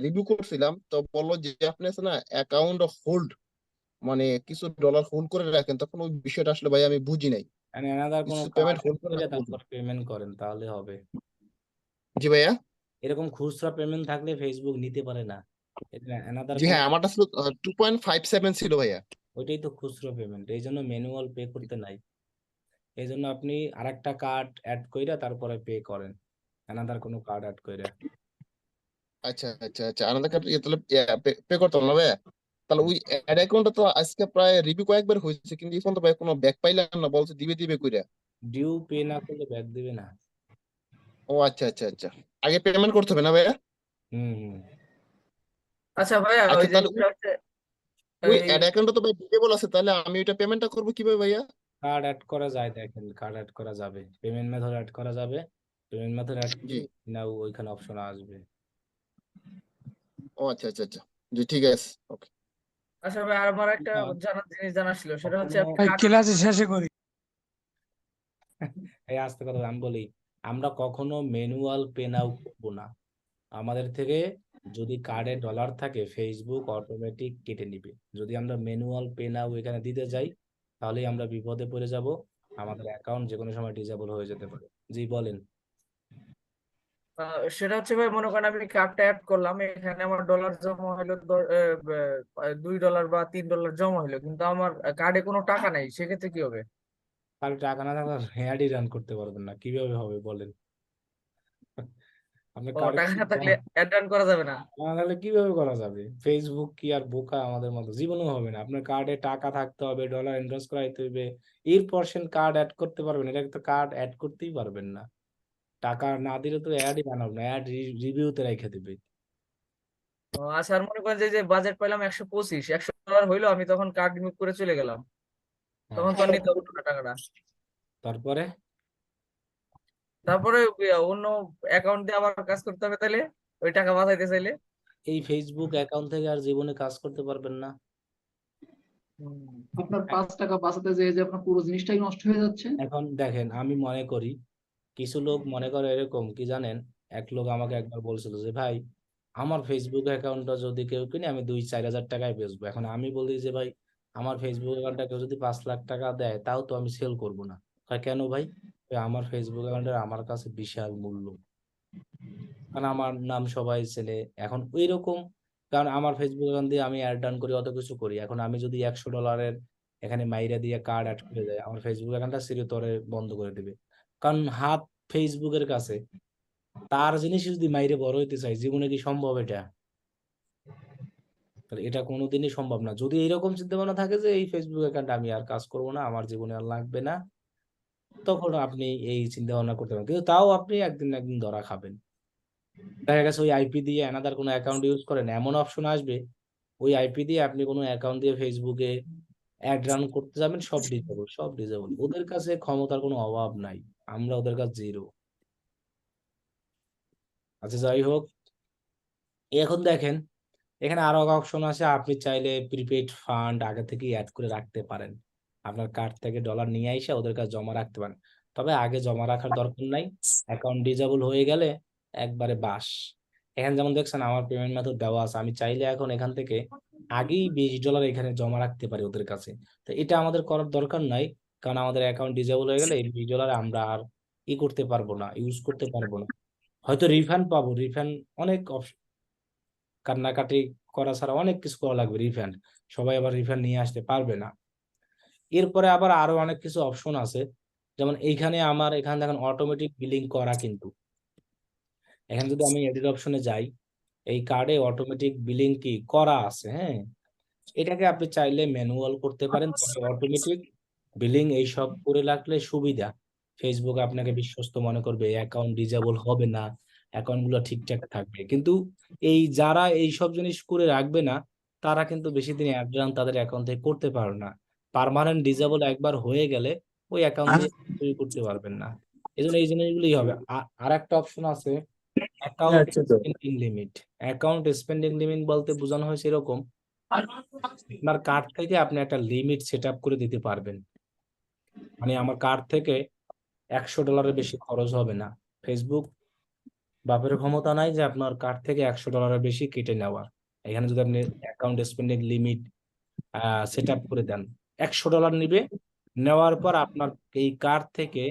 রিভিউ করছিলাম তো বললো যে আপনি আছে না অ্যাকাউন্ট হোল্ড, মানে কিছু ডলার হোল্ড করে রাখেন। তখন ওই বিষয়টা আসলে ভাই আমি বুঝি নাই, মানে এনাদার কোনো কিছু কার্ড পেমেন্ট হোল্ড করে করে রাখা বলতো। তারপর পেমেন্ট করেন তাহলে হবে। জি ভাইয়া। এরকম খুচরা পেমেন্ট থাকলে ফেসবুক নিতে পারে না। এটা এনাদার জি কোনো, হ্যাঁ, আমারটা ছিল 2.57 ছিল ভাইয়া। ওইটাই তো খুচরা পেমেন্ট, এই জন্য ম্যানুয়াল পে করতে নাই। এই জন্য আপনি আরেকটা কার্ড অ্যাড কইরা তারপরে পে করেন, এনাদার কোনো কার্ড অ্যাড কইরা। আচ্ছা আচ্ছা আচ্ছা, আলাদা করে তাহলে পে করতাম না ভাইয়া। তাহলে ওই অ্যাড অ্যাকাউন্টটা তো আজকে প্রায় রিভিউ কয়েকবার হয়েছে, কিন্তু এখন তো ভাই কোনো ব্যাক পাইলাম না, বলছে দিবে দিবে কইরা। ডিউ পে না করলে ব্যাক দিবে না। ও আচ্ছা আচ্ছা আচ্ছা, আগে পেমেন্ট করতে হবে না ভাইয়া? হুম হুম। আচ্ছা ভাইয়া, আচ্ছা ওই যে তাহলে যেটা হচ্ছে ওই এই অ্যাড অ্যাকাউন্টটা তো ভাই ডিজেবল আছে, তাহলে আমি ওইটা পেমেন্টটা করবো কিভাবে ভাইয়া? কার্ড অ্যাড করা যায়, দেখেন কার্ড অ্যাড করা যাবে, পেমেন্ট মেথড অ্যাড করা যাবে। পেমেন্ট মেথড অ্যাড জি। করলে না ওইখানে অপশন আসবে। ও আচ্ছা আচ্ছা আচ্ছা, জি ঠিক আছে, ওকে। আচ্ছা ভাই, আর আমার একটা না, জিনিস জানার ছিল, সেটা হচ্ছে কখনো আপনি ভাই ক্লাস শেষে করি। এই আস্তে কথা আমি বলি, আমরা কখনো ম্যানুয়াল পে নাও করবো না। আমাদের থেকে যদি কার্ডে ডলার থাকে ফেসবুক অটোমেটিক কেটে নিবে। যদি আমরা ম্যানুয়াল পে নাও এখানে দিতে যাই তাহলে আমরা বিপদে পড়ে যাব, আমাদের অ্যাকাউন্ট যে কোনো সময় ডিসেবল হয়ে যেতে পারে। জি বলেন। সেটা হচ্ছে ভাই, মনে করেন আমি কার্ডটা অ্যাড করলাম, এখানে আমার ডলার জমা হলো $2 বা $3 জমা হলো, কিন্তু আমার কার্ডে কোনো টাকা নাই, সেক্ষেত্রে কি হবে? তাহলে টাকা না থাকলে হ্যাডই রান করতে পারবেন না, কিভাবে হবে বলেন? আপনার ও, কার্ডে টাকা না থাকলে অ্যাড রান করা যাবে না? তাহলে কিভাবে করা যাবে? ফেসবুক কি আর বোকা আমাদের মতো? জীবনেও হবে না। আপনার কার্ডে টাকা থাকতে হবে, ডলার ইনভেস্ট করাইতে হবে, এরপর সেন কার্ড অ্যাড করতে পারবেন। এটা তো কার্ড অ্যাড করতেই পারবেন না। টাকা না দিলে তো অ্যাডই বানাবো না, অ্যাড রিভিউতে রেখে দেবে। ও আচ্ছা, আর মনে করেন যে বাজেট পাইলাম 125, $100 হইলো, আমি তখন কার্ড রিমুভ করে চলে গেলাম, হ্যাঁ, তখন তো আর নিতে হবে না টাকাটা? তারপরে তারপরে অন্য অ্যাকাউন্ট দিয়ে আবার কাজ করতে হবে তাহলে, ওই টাকা বাঁচাইতে চাইলে? এই ফেসবুক অ্যাকাউন্ট থেকে আর জীবনে কাজ করতে পারবেন না। আপনার 5 টাকা বাঁচাতে যেয়ে যে আপনার পুরো জিনিসটাই নষ্ট হয়ে যাচ্ছে। এখন দেখেন, আমি মনে করি কিছু লোক মনে করে এরকম কি জানেন, এক লোক আমাকে একবার বলছিল যে ভাই আমার ফেসবুক অ্যাকাউন্টটা যদি কেউ কিনে আমি 2-4 হাজার টাকায় বেচবো। এখন আমি বলি যে ভাই আমার ফেসবুক অ্যাকাউন্টটা কেউ যদি 5 লাখ টাকা দেয় তাও তো আমি সেল করব না। কয়, কেন ভাই? কয়, আমার ফেসবুক অ্যাকাউন্টের আমার কাছে বিশাল মূল্য, কারণ আমার নাম সবাই চেনে। এখন ওই রকম, কারণ আমার ফেসবুক অ্যাকাউন্ট দিয়ে আমি অ্যাড রান করি, অত কিছু করি। এখন আমি যদি $100 এখানে মাইরা দিয়ে কার্ড অ্যাড করে দেয়, আমার ফেসবুক অ্যাকাউন্টটা চিরতরে বন্ধ করে দেবে। কারণ হাত ফেসবুকের কাছে, তার জিনিস যদি মাইরে বড় হইতে চাই, জীবনে কি সম্ভব এটা? তাহলে এটা কোনোদিনই সম্ভব না। যদি এরকম চিন্তা ভাবনা থাকে যে এই ফেসবুক অ্যাকাউন্ট আমি আর কাজ করবো না, আমার জীবনে আর লাগবে না, তখন আপনি এই চিন্তা ভাবনা করতে পারেন, কিন্তু তাও আপনি একদিন না একদিন ধরা খাবেন। দেখা গেছে ওই আইপি দিয়ে অ্যানাদার কোনো অ্যাকাউন্ট ইউজ করেন, এমন অপশন আসবে ওই আইপি দিয়ে আপনি কোনো অ্যাকাউন্ট দিয়ে ফেসবুকে অ্যাড রান করতে যাবেন, সব ডিজেবল, সব ডিজেবল। ওদের কাছে ক্ষমতার কোনো অভাব নাই, আমরা ওদের কাছে জিরো। আচ্ছা যাই হোক, এখন দেখেন এখানে আরো অপশন আছে। আপনি চাইলে প্রিপেইড ফান্ড আগে থেকে অ্যাড করে রাখতে পারেন, আপনার কার্ড থেকে ডলার নিয়ে এসে ওদের কাছে জমা রাখতে পারেন। তবে আগে জমা রাখার দরকার নাই, অ্যাকাউন্ট ডিজেবল হয়ে গেলে একবারে বাস। এখানে যেমন দেখছেন আমার পেমেন্ট মেথড দেওয়া আছে, আমি চাইলে এখন এখান থেকে আগেই $20 এখানে জমা রাখতে পারি ওদের কাছে। তো এটা আমাদের করার দরকার নাই, কারণ আমাদের অ্যাকাউন্ট ডিজেবল হয়ে গেলে এই $20 আমরা আর করতে পারবো না, ইউজ করতে পারবো না। হয়তো রিফান্ড পাবো, রিফান্ড অনেক কান্নাকাটি করা ছাড়া অনেক কিছু করা লাগবে রিফান্ড, সবাই আবার রিফান্ড নিয়ে আসতে পারবে না। এরপরে আবার আরো অনেক কিছু অপশন আছে, যেমন এইখানে আমার এখানে দেখেন অটোমেটিক বিলিং করা, কিন্তু এখানে যদি আমি এডিট অপশনে যাই, এই কার্ডে অটোমেটিক বিলিং কি করা আছে। হ্যাঁ, এটাকে আপনি চাইলে ম্যানুয়াল করতে পারেন, তবে অটোমেটিক বিলিং এইসব করে রাখলে সুবিধা। ফেসবুক আপনাকে বিশ্বস্ত মনে করবে, অ্যাকাউন্ট ডিজেবল হবে না, অ্যাকাউন্ট গুলো ঠিকঠাক থাকবে। কিন্তু এই যারা এই সব জিনিস করে রাখবে না, তারা কিন্তু বেশি দিন অ্যাড রান তাদের অ্যাকাউন্ট থেকে করতে পারবে না। পার্মানেন্ট ডিজেবল একবার হয়ে গেলে ওই অ্যাকাউন্ট দিয়ে কিছুই করতে পারবেন না। এই জন্য এই জিনিসগুলোই হবে। আর একটা অপশন আছে, account spending limit. Account spending limit বলতে বোঝানো হয়েছে এরকম, আপনার কার্ড থেকে আপনি একটা লিমিট সেট আপ করে দিতে পারবেন। মানে আমার কার্ড থেকে $100 বেশি খরচ হবে না। ফেসবুক বাপের ক্ষমতা নাই যে আপনার কার্ড থেকে $100 বেশি কেটে নেওয়ার। এখানে যদি আপনি account spending limit set up করে দেন, $100 নিবে, নেওয়ার পর আপনার এই কার্ড থেকে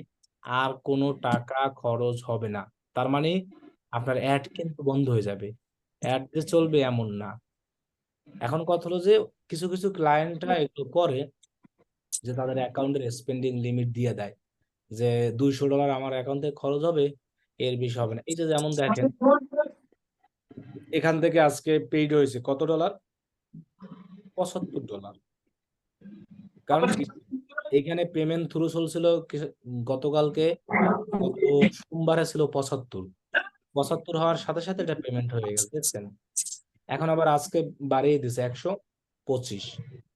আর কোনো টাকা খরচ হবে না। তার মানে আপনার অ্যাড কিন্তু বন্ধ হয়ে যাবে, অ্যাড যে চলবে এমন না। এখন কথা হলো যে কিছু কিছু ক্লায়েন্টরা এগুলো করে যে তাদের অ্যাকাউন্টের স্পেন্ডিং লিমিট দিয়ে দেয়, যে $200 আমার অ্যাকাউন্ট থেকে খরচ হবে, এর বেশি হবে না। এই যে যেমন দেখেন এখান থেকে আজকে পেইড হয়েছে কত ডলার, $75। কারণ কি, এখানে পেমেন্ট থ্রু চলছিল গতকালকে, গত সোমবারে ছিল 75 হওয়ার সাথে সাথে এটা পেমেন্ট হয়ে গেছে, দেখছেন? এখন আবার আজকে বাড়িয়ে দিছে 125।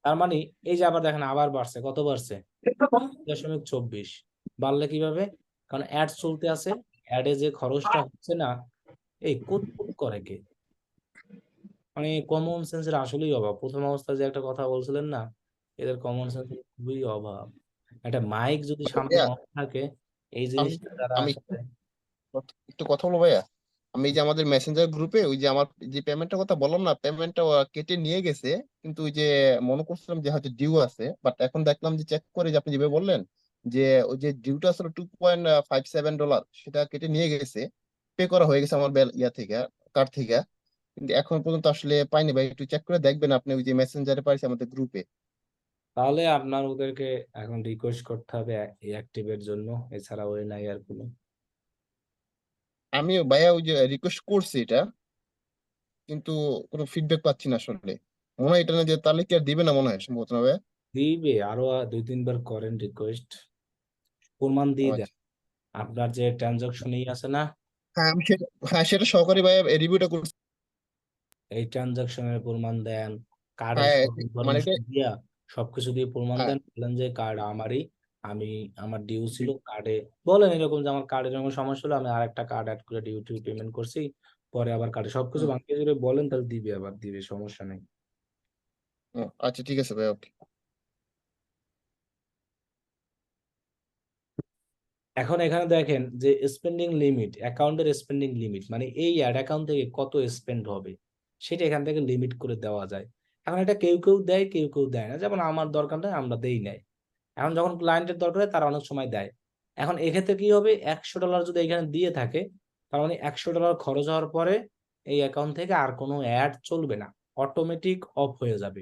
তার মানে এই যে আবার দেখেন আবার বাড়ছে, কত বাড়ছে? 0.24। বাড়লে কিভাবে? কারণ অ্যাড চলতে আছে, অ্যাডে যে খরচটা হচ্ছে না, এই কুত করে কে? মানে কমন সেন্সের আসলেই অভাব। প্রথম অবস্থায় যে একটা কথা বলছিলেন না, এদের কমন সেন্সের খুবই অভাব। একটা মাইক যদি সামনে ভাইয়া, অন থাকে, এই আমি জিনিসটা তারা আমি আসলে একটু কথা বলবো ভাইয়া। আমি এই যে আমাদের মেসেঞ্জার গ্রুপে ওই যে আমার যে পেমেন্টের কথা বললাম না, পেমেন্টটা কেটে নিয়ে গেছে, কিন্তু ওই যে মনে করছিলাম যে হয়তো ডিউ আছে, বাট এখন দেখলাম যে চেক করে যে আপনি যেভাবে বললেন যে ওই যে ডিউটা আসলে $2.57, সেটা কেটে নিয়ে গেছে, পে করা হয়ে গেছে আমার ইয়া থেকে, কার্ড থেকে। কিন্তু এখন পর্যন্ত আসলে পাইনি ভাই, একটু চেক করে দেখবেন আপনি ওই যে মেসেঞ্জারে পাইছে আমাদের গ্রুপে। তাহলে আপনার ওদেরকে এখন রিকোয়েস্ট করতে হবে অ্যাক্টিভের জন্য, এছাড়া ওই নাই আর কোনো। আমি ভাইয়া ওই যে রিকোয়েস্ট করছি এটা, কিন্তু কোনো ফিডব্যাক পাচ্ছি না আসলে। মনে হয় এটা না যে তাহলে কি আর দিবে না, মনে হয় সম্ভবত না ভাইয়া। দিবে, আরো 2-3 বার করেন রিকোয়েস্ট, প্রমাণ ও দিয়ে দেন। আচ্ছা। আপনার যে ট্রানজাকশনই আছে না, হ্যাঁ আমি সেটা, হ্যাঁ সেটা সহকারী ভাইয়া রিভিউটা করছি। এই ট্রানজাকশনের প্রমাণ দেন, কার্ডের হ্যাঁ সব মানে এটা, ইনফরমেশন দিয়া, সবকিছু দিয়ে প্রমাণ হ্যাঁ। দেন, বলেন যে কার্ড আমারই, আমি আমার ডিউ ছিল কার্ডে, বলেন এরকম যে আমার কার্ডের এরকম সমস্যা হলো, আমি আরেকটা কার্ড অ্যাড করে ডিউ টিউ পেমেন্ট করছি, পরে আবার কার্ডে সবকিছু হুম, ভাঙিয়ে যদি বলেন, তাহলে দিবে, আবার দিবে, সমস্যা নেই। ও, আচ্ছা ঠিক আছে ভাইয়া, ওকে। এখন এখানে দেখেন যে স্পেন্ডিং লিমিট, অ্যাকাউন্টের স্পেন্ডিং লিমিট, মানে এই অ্যাড অ্যাকাউন্ট থেকে কত স্পেন্ড হবে সেটা এখান থেকে লিমিট করে দেওয়া যায়। এখন এটা কেউ কেউ দেয়, কেউ কেউ দেয় না, যেমন আমার দরকার নেই, আমরা দেই নাই। এখন যখন ক্লায়েন্টের দরকার হয় তারা অনেক সময় দেয়। এখন এক্ষেত্রে কি হবে, $100 যদি এখানে দিয়ে থাকে, তার মানে $100 খরচ হওয়ার পরে এই অ্যাকাউন্ট থেকে আর কোনো অ্যাড চলবে না, অটোমেটিক অফ হয়ে যাবে।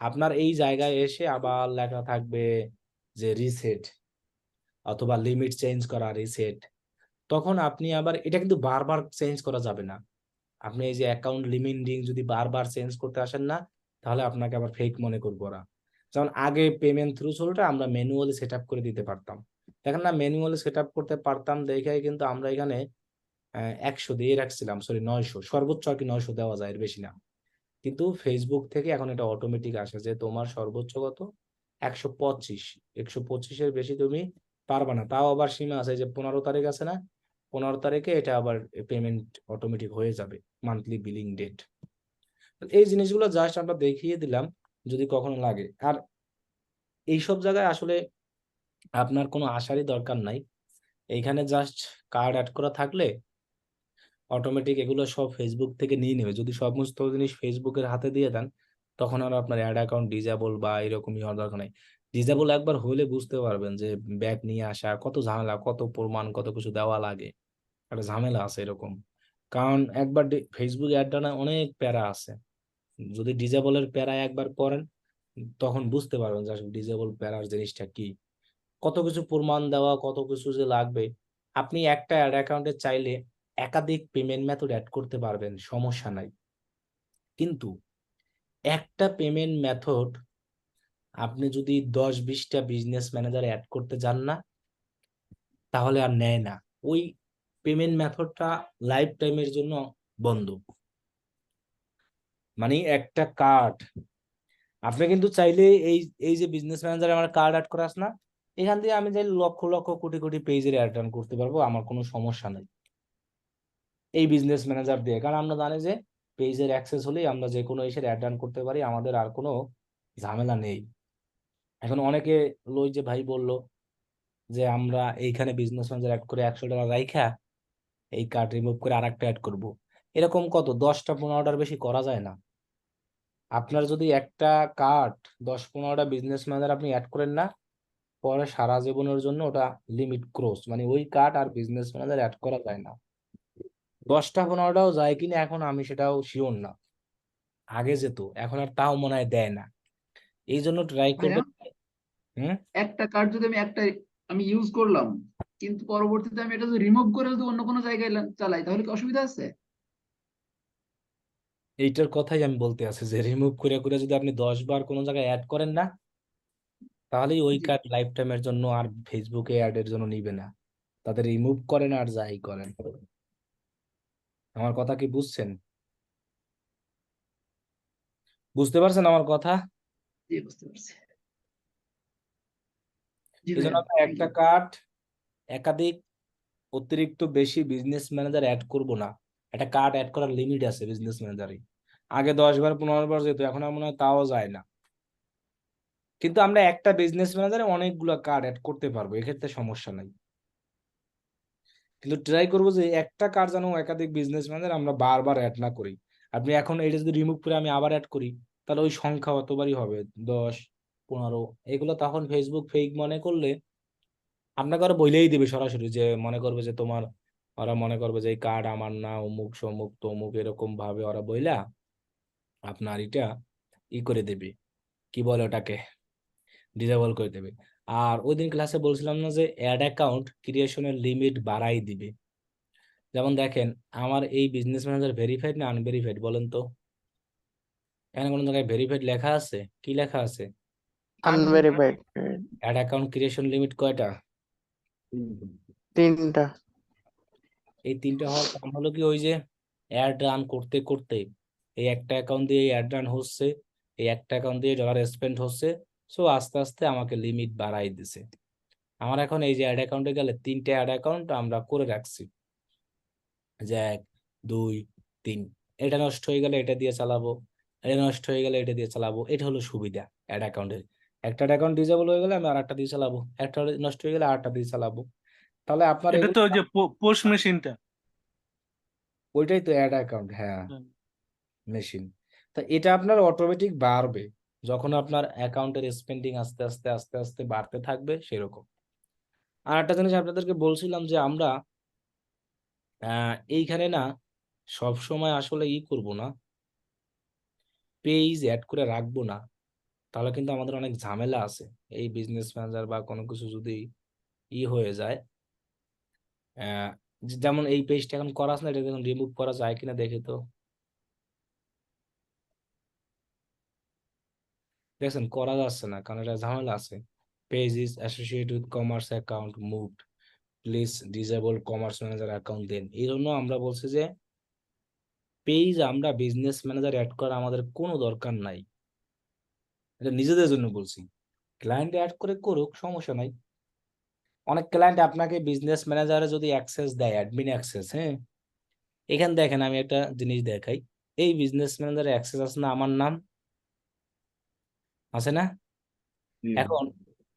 আপনার এই জায়গায় এসে আবার লেখা থাকবে যে রিসেট, অথবা লিমিট চেঞ্জ করা, রিসেট। তখন আপনি আবার এটা কিন্তু বারবার চেঞ্জ করা যাবে না। আপনি এই যে অ্যাকাউন্ট লিমিটিং যদি বারবার চেঞ্জ করতে আসেন না, তাহলে আপনাকে আবার ফেক মনে করবো ওরা। যেমন আগে পেমেন্ট থ্রু চলটা আমরা ম্যানুয়ালি সেট আপ করে দিতে পারতাম, দেখেন না, ম্যানুয়ালি সেট আপ করতে পারতাম দেখে কিন্তু আমরা এখানে 100 দিয়ে রাখছিলাম, সরি 900, সর্বোচ্চ আর কি 900 দেওয়া যায়, এর বেশি না। কিন্তু ফেসবুক থেকে এখন এটা অটোমেটিক আসে যে তোমার সর্বোচ্চ কত, 125, 125-এর বেশি তুমি পারবা না। তাও আবার সীমা আছে, যে 15 তারিখ আছে না, 15 তারিখে এটা আবার পেমেন্ট অটোমেটিক হয়ে যাবে, মান্থলি বিলিং ডেট। এই জিনিসগুলো জাস্ট আমরা দেখিয়ে দিলাম, যদি কখনো লাগে। আর এইসব জায়গায় আসলে আপনার কোনো আসারই দরকার নাই, এইখানে জাস্ট কার্ড অ্যাড করা থাকলে অটোমেটিক এগুলো সব ফেসবুক থেকে নিয়ে নেবে। যদি সমস্ত জিনিস ফেসবুকের হাতে দিয়ে দেন, তখন আর আপনার অ্যাড অ্যাকাউন্ট ডিজেবল বা এরকমই হওয়ার দরকার নেই। ডিজেবল একবার হলে বুঝতে পারবেন যে ব্যাক নিয়ে আসা কত ঝামেলা, কত প্রমাণ, কত কিছু দেওয়া লাগে, একটা ঝামেলা আছে এরকম। কারণ একবার ফেসবুক অ্যাড ডানা অনেক প্যারা আছে, যদি ডিজেবলের প্যারা একবার করেন, তখন বুঝতে পারবেন যে আসলে ডিজেবল প্যারার জিনিসটা কি, কত কিছু প্রমাণ দেওয়া, কত কিছু যে লাগবে। আপনি একটা অ্যাড অ্যাকাউন্টে চাইলে একাধিক পেমেন্ট মেথড অ্যাড করতে পারবেন, সমস্যা নাই। কিন্তু একটা পেমেন্ট মেথড আপনি যদি 10-20টা বিজনেস ম্যানেজার অ্যাড করতে যান না, তাহলে আর নেয় না। ওই পেমেন্ট মেথডটা লাইফ টাইমের জন্য বন্ধ। মানে একটা কার্ড আপনি কিন্তু চাইলে এই এই যে বিজনেস ম্যানেজার আমার কার্ড অ্যাড করা আছে না, এখান থেকে আমি চাইলে লক্ষ লক্ষ কোটি কোটি পেজের অ্যাড রান করতে পারবো, আমার কোনো সমস্যা নেই এই বিজনেস ম্যানেজার দিয়ে। কারণ আমরা জানি যে পেজের অ্যাক্সেস হলেই আমরা যে কোনো এসে অ্যাড রান করতে পারি, আমাদের আর কোনো ঝামেলা নেই। এখন অনেকে লই যে ভাই বললো যে আমরা এইখানে বিজনেস ম্যানেজার অ্যাড করে $100 রাইখা এই কার্ড রিমুভ করে আরেকটা অ্যাড করব, এরকম কত 10টা 15টার বেশি করা যায় না। আপনার যদি একটা কার্ড 10-15টা বিজনেস ম্যানেজার আপনি অ্যাড করেন না, পরে সারা জীবনের জন্য ওটা লিমিট ক্রস, মানে ওই কার্ড আর বিজনেস ম্যানেজার অ্যাড করা যায় না। 10টা 15টাও যায় কিনা এখন আমি সেটাও শিওর না, আগে যেত, এখন আর তাও মনে হয় দেয় না। এই জন্য ট্রাই ভাইয়া, করবেন। হুম। একটা কার্ড যদি আমি ইউজ করলাম, কিন্তু পরবর্তীতে আমি এটা যদি রিমুভ করে যদি অন্য কোনো জায়গায় চালাই, তাহলে কি অসুবিধা আছে? এইটার কথাই আমি বলতে আছি যে রিমুভ করে করে যদি আপনি 10 বার কোনো জায়গায় অ্যাড করেন না, তাহলেই ওই জি কার্ড লাইফ টাইমের জন্য আর ফেসবুকে অ্যাড এর জন্য নিবে না। তাদের রিমুভ করেন আর যাই করেন। আমার কথা কি বুঝছেন? বুঝতে পারছেন আমার কথা? জি, বুঝতে পারছি। জি এই জন্য ভাইয়া, আমরা থ্যাংক একটা ইউ। কার্ড একাধিক অতিরিক্ত বেশি বিজনেস ম্যানেজার অ্যাড করব না। একটা কার্ড অ্যাড করার লিমিট আছে বিজনেস ম্যানেজারে। আগে 10 বার 15 বার যেত, এখন আর মনে হয় তাও যায় না। কিন্তু আমরা একটা বিজনেস ম্যানেজারে অনেকগুলো কার্ড অ্যাড করতে পারবো, এক্ষেত্রে সমস্যা নাই। কিন্তু ট্রাই করবো যে একটা কার্ড যেন একাধিক বিজনেস ম্যানেজার আমরা বারবার অ্যাড না করি। আপনি এখন এটা যদি রিমুভ করে আমি আবার অ্যাড করি, তাহলে ওই সংখ্যা অতবারই হবে, 10 15। এগুলো তখন ফেসবুক ফেক মনে করলে আপনাকে ওরা বইলেই দিবে সরাসরি, যে মনে করবে যে তোমার, ওরা মনে করবে যে এই কার্ড আমার না, অমুক সমুক তমুক, এরকম ভাবে ওরা বইলা আপনার এটা করে দেবে, কি বলে ওটাকে, ডিসেবল করে দেবে। আর ওই দিন ক্লাসে বলছিলাম না যে অ্যাড অ্যাকাউন্ট ক্রিয়েশনের লিমিট বাড়াই দিবে। যেমন দেখেন, আমার এই বিজনেস ম্যানেজার ভেরিফাইড না আনভেরিফাইড বলেন তো? এখানে কোনো জায়গায় ভেরিফাইড লেখা আছে? কি লেখা আছে? Unverified ad account creation limit কয়টা? 3টা। এই 3টা হওয়ার কারণ হলো কি, ওই যে অ্যাড রান করতে করতে এই একটা অ্যাকাউন্ট দিয়ে অ্যাড রান হচ্ছে, এই একটা অ্যাকাউন্ট দিয়ে ডলার স্পেন্ড হচ্ছে। সো আস্তে আস্তে আমাকে লিমিট বাড়াই দিছে। আমার এখন এই যে অ্যাড অ্যাকাউন্টে গেলে 3টে অ্যাড অ্যাকাউন্ট আমরা করে রাখছি, যে 1 2 3। এটা নষ্ট হয়ে গেলে এটা দিয়ে চালাবো, এটা নষ্ট হয়ে গেলে এটা দিয়ে চালাবো। এটা হলো সুবিধা অ্যাড অ্যাকাউন্টের। একটা অ্যাকাউন্ট ডিসেবল হয়ে গেলে আমি আর একটা দিয়ে চালাবো, একটা নষ্ট হয়ে গেলে আরেকটা দিয়ে চালাবো। তাহলে আপনার এটা এগুলো, তো ওই যে পোস্ট মেশিনটা। ওইটাই তো অ্যাড অ্যাকাউন্ট, হ্যাঁ, মেশিন। তা এটা আপনার অটোমেটিক বাড়বে যখন আপনার অ্যাকাউন্টের স্পেন্ডিং আস্তে আস্তে আস্তে আস্তে বাড়তে থাকবে, সেরকম। আর একটা জিনিস আপনাদেরকে বলছিলাম যে আমরা এইখানে না সব সময় আসলে করব না, পেজ অ্যাড করে রাখবো না। তাহলে কিন্তু আমাদের অনেক ঝামেলা আছে। এই বিজনেস ম্যানেজার বা কোনো কিছু যদি হয়ে যায়, আহ যেমন এই পেজটা এখন করা আছে না, এটা দেখুন রিমুভ করা যায় কিনা দেখে তো। দেখছেন করা যাচ্ছে না, কারণ এটা ঝামেলা আছে। Page is associated with commerce account, moved, please disable commerce manager account দেন। এই জন্য আমরা বলছি যে পেজ আমরা বিজনেস ম্যানেজার অ্যাড করা আমাদের কোনো দরকার নাই। এটা নিজেদের জন্য বলছি, ক্লায়েন্ট অ্যাড করে করুক, সমস্যা নাই। অনেক ক্লায়েন্ট আপনাকে বিজনেস ম্যানেজারে যদি অ্যাক্সেস দেয়, অ্যাডমিন অ্যাক্সেস, হ্যাঁ, এখানে দেখেন আমি একটা জিনিস দেখাই। এই বিজনেস ম্যানেজারে অ্যাক্সেস আছে না, আমার নাম আছে না? এখন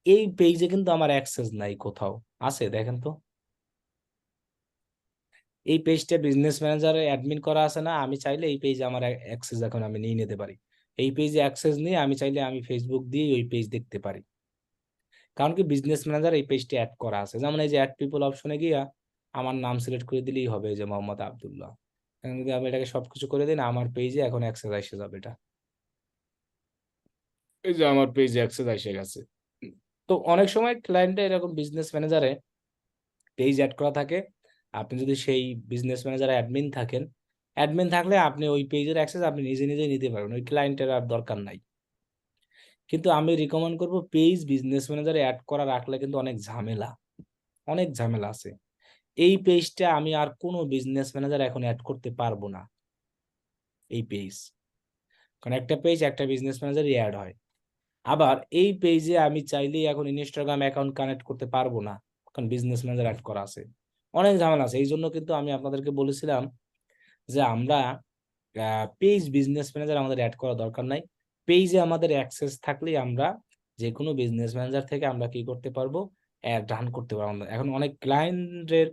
এই পেজে কিন্তু আমার অ্যাক্সেস নাই কোথাও, আছে দেখেন তো। এই পেজটা বিজনেস ম্যানেজারে অ্যাডমিন করা আছে না, আমি চাইলে এই পেজে আমার অ্যাক্সেস এখন আমি নিয়ে নিতে পারি। এই পেজে অ্যাক্সেস নিয়ে আমি চাইলে আমি ফেসবুক দিয়ে ওই পেজ দেখতে পারি, কারণ কি বিজনেস ম্যানেজার এই পেজটা অ্যাড করা আছে। যেমন এই যে অ্যাড পিপল অপশনে গিয়া আমার নাম সিলেক্ট করে দিলেই হবে, যে মোহাম্মদ আব্দুল্লাহ। এখন যদি আমি এটাকে সবকিছু করে দিই না, আমার পেজে এখন অ্যাক্সেস এসে যাবে। এটা এই যে আমার পেজে অ্যাক্সেস এসে গেছে। তো অনেক সময় ক্লায়েন্টে এরকম বিজনেস ম্যানেজারে পেজ অ্যাড করা থাকে। আপনি যদি সেই বিজনেস ম্যানেজারে অ্যাডমিন থাকেন, অ্যাডমিন থাকলে আপনি ওই পেজের অ্যাক্সেস আপনি নিজে নিজে নিতে পারবেন, ওই ক্লায়েন্টের আর দরকার নাই। কিন্তু আমি রিকমেন্ড করব পেজ বিজনেস ম্যানেজারে অ্যাড করা রাখলে কিন্তু অনেক ঝামেলা, অনেক ঝামেলা আছে। এই পেজটা আমি আর কোনো বিজনেস ম্যানেজার এখন অ্যাড করতে পারবো না, এই পেজ। কারণ একটা পেজ একটা বিজনেস ম্যানেজারই অ্যাড হয়। আবার এই পেজে আমি চাইলেই এখন ইনস্টাগ্রাম অ্যাকাউন্ট কানেক্ট করতে পারবো না, কারণ বিজনেস ম্যানেজার অ্যাড করা আছে। অনেক ঝামেলা আছে। এই জন্য কিন্তু আমি আপনাদেরকে বলেছিলাম যে আমরা পেজ বিজনেস ম্যানেজার আমাদের অ্যাড করা দরকার নাই। পেজে আমাদের অ্যাক্সেস থাকলেই আমরা যে কোনো বিজনেস ম্যানেজার থেকে আমরা কি করতে পারবো, অ্যাড রান করতে পারবো। এখন অনেক ক্লায়েন্টের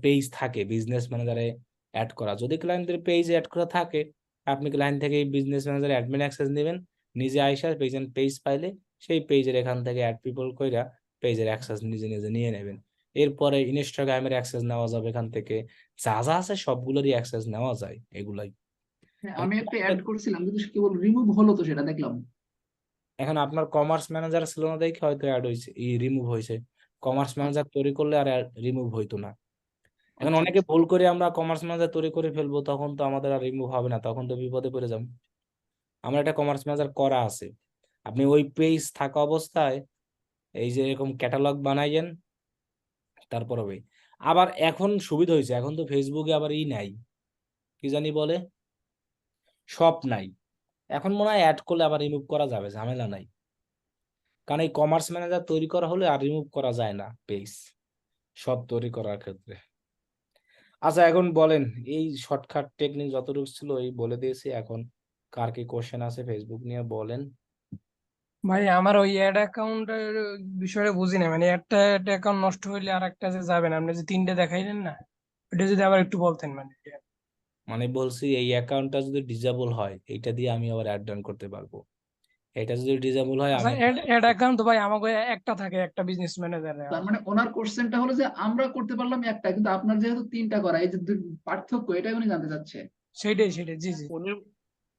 পেজ থাকে বিজনেস ম্যানেজারে অ্যাড করা। যদি ক্লায়েন্টের পেজ অ্যাড করা থাকে, আপনি ক্লায়েন্ট থেকে বিজনেস ম্যানেজার অ্যাডমিন অ্যাক্সেস নেবেন, নিজে আইসা পেজ পাইলে সেই পেজের এখান থেকে অ্যাড পিপল কইরা পেজের অ্যাক্সেস নিজে নিজে নিয়ে নেবেন। এরপরে ইনস্টাগ্রামের অ্যাক্সেস নেওয়া যাবে এখান থেকে, যা যা আছে সবগুলোরই অ্যাক্সেস নেওয়া যায় এগুলাই। হ্যাঁ, আমি একটা অ্যাড করেছিলাম কিন্তু সে কেবল রিমুভ হলো, তো সেটা দেখলাম। এখন আপনার কমার্স ম্যানেজার ছিল না দেখে হয়তো অ্যাড হয়েছে, রিমুভ হয়েছে। কমার্স ম্যানেজার তৈরি করলে আর রিমুভ হইতো না। এখন আচ্ছা অনেকে আচ্ছা ভুল করে আমরা কমার্স ম্যানেজার তৈরি করে ফেলবো, তখন তো আমাদের আর রিমুভ হবে না, তখন তো বিপদে পড়ে যাবো। আমার একটা কমার্স ম্যানেজার করা আছে, আপনি ওই পেজ থাকা অবস্থায় এই যে এরকম ক্যাটালগ বানাইয়েন, তারপর হবে। আবার এখন সুবিধা হয়েছে, এখন তো ফেসবুকে আবার নাই, কি জানি বলে, সব নাই। এখন মনে হয় অ্যাড করলে আবার রিমুভ করা যাবে, ঝামেলা নাই। কারণ এই কমার্স ম্যানেজার তৈরি করা হলে আর রিমুভ করা যায় না পেজ, সব তৈরি করার ক্ষেত্রে। আচ্ছা এখন বলেন, এই শর্টকাট টেকনিক যতটুকু ছিল এই বলে দিয়েছি, এখন কার কি কোশ্চেন আছে ফেসবুক নিয়ে বলেন। ভাই আমার ওই অ্যাড অ্যাকাউন্টের বিষয়টা বুঝি না, মানে একটা অ্যাকাউন্ট নষ্ট হইলে আর একটা যে যাবে না, আপনি যে তিনটে দেখাইলেন না, এটা যদি আবার একটু বলতেন মানে। মানে বলছি এই অ্যাকাউন্টটা যদি ডিজেবল হয় এটা দিয়ে আমি আবার অ্যাড রান করতে পারবো, এটা যদি ডিজেবল হয় আচ্ছা, আমি। অ্যাড অ্যাকাউন্ট তো ভাই আমাকে একটা থাকে, একটা বিজনেস ম্যানেজারে। তার মানে ওনার কোশ্চেনটা হলো যে আমরা করতে পারলাম একটা, কিন্তু আপনার যেহেতু তিনটা করা, এই যে পার্থক্য, এটাই উনি জানতে চাচ্ছে। সেটাই জি জি। উনি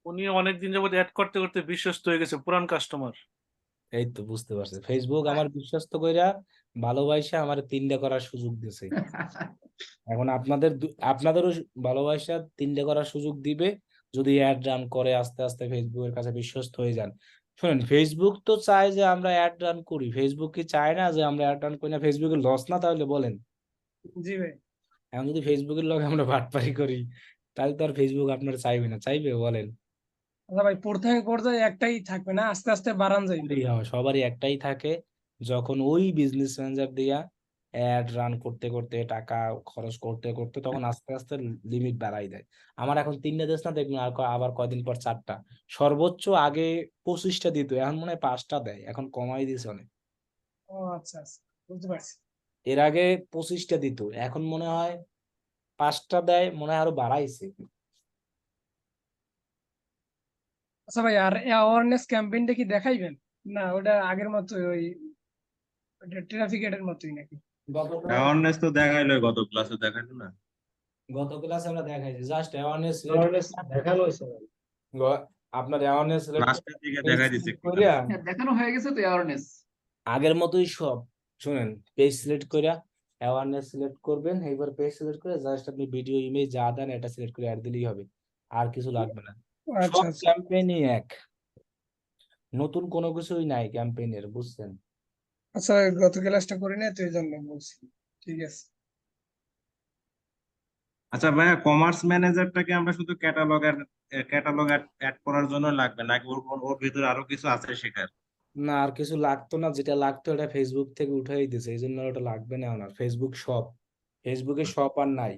উনি অনেকদিন যাবত অ্যাড করতে করতে বিশ্বস্ত হয়ে গেছে, পুরান কাস্টমার। এই তো বুঝতে পারছি, ফেসবুক আমার বিশ্বস্ত কইরা ভালোবাসা আমার তিনটা করার সুযোগ দিছে। এখন আপনাদেরও ভালোবাসা তিনটে করার সুযোগ দিবে, যদি অ্যাড রান করে আস্তে আস্তে ফেসবুকের কাছে বিশ্বস্ত হয়ে যান। শুনেন, ফেসবুক তো চায় যে আমরা অ্যাড রান করি, ফেসবুক কি চায় না যে আমরা অ্যাড রান করি না? ফেসবুকের লস না তাহলে বলেন? জি ভাই। এখন যদি ফেসবুকের লগে আমরা বাটপারি করি, তাহলে তো আর ফেসবুক আপনার চাইবে না, চাইবে বলেন? আচ্ছা ভাই, প্রথমে পর্যায়ে একটাই থাকবে না, আস্তে আস্তে বাড়ান যাইবে। সবারই একটাই থাকে, যখন ওই বিজনেস ম্যানেজার দিয়া অ্যাড রান করতে করতে টাকা খরচ করতে করতে তখন আস্তে আস্তে লিমিট বাড়াই দেয়। আমার এখন 3টা দেশ না, দেখবেন আর আবার কয়দিন পর 4টা, সর্বোচ্চ আগে 25টা দিত, এখন মনে হয় 5টা দেয়, এখন কমাই দিয়েছে অনেক। ও আচ্ছা আচ্ছা, বুঝতে পারছি। এর আগে 25টা দিত, এখন মনে হয় 5টা দেয়, মনে হয় আরো বাড়াইছে। আচ্ছা ভাই, আর অ্যাওয়ারনেস ক্যাম্পেইনটা কি দেখাইবেন? না ওটা আগের মতো ওই ট্রাফিক এর মতোই নাকি? গত ক্লাস অ্যাওয়ারনেস তো দেখাইলো, গত ক্লাসে দেখাইলো না? গত ক্লাসে আমরা দেখাইছি, জাস্ট অ্যাওয়ারনেস দেখানো হয়েছে। আপনার অ্যাওয়ারনেস লাস্টের দিকে দেখাই দিচ্ছে একটু। হ্যাঁ, দেখানো হয়ে গেছে তো অ্যাওয়ারনেস। আগের মতোই সব। শুনেন, পেজ সিলেক্ট করে অ্যাওয়ারনেস সিলেক্ট করবেন, এইবার পেজ সিলেক্ট করে জাস্ট আপনি ভিডিও ইমেজ যা দেন এটা সিলেক্ট করে অ্যাড দিলেই হবে, আর কিছু লাগবে না। আচ্ছা সব আচ্ছা ক্যাম্পেইনই এক, নতুন কোনো কিছুই নাই ক্যাম্পেইনের, বুঝছেন? আচ্ছা, গত ক্লাসটা করি না তো এই জন্য বলছি। ঠিক আছে। আচ্ছা ভাইয়া, কমার্স ম্যানেজারটাকে আমরা শুধু ক্যাটালগ অ্যাড করার জন্য লাগবে, নাকি ওর ওর ভিতরে আরো কিছু আছে শেখার? না, আর কিছু লাগতো না, যেটা লাগতো এটা ফেসবুক থেকে উঠাই দিছে, এই জন্য আর ওটা লাগবে না ওনার। ফেসবুকে শপ আর নাই,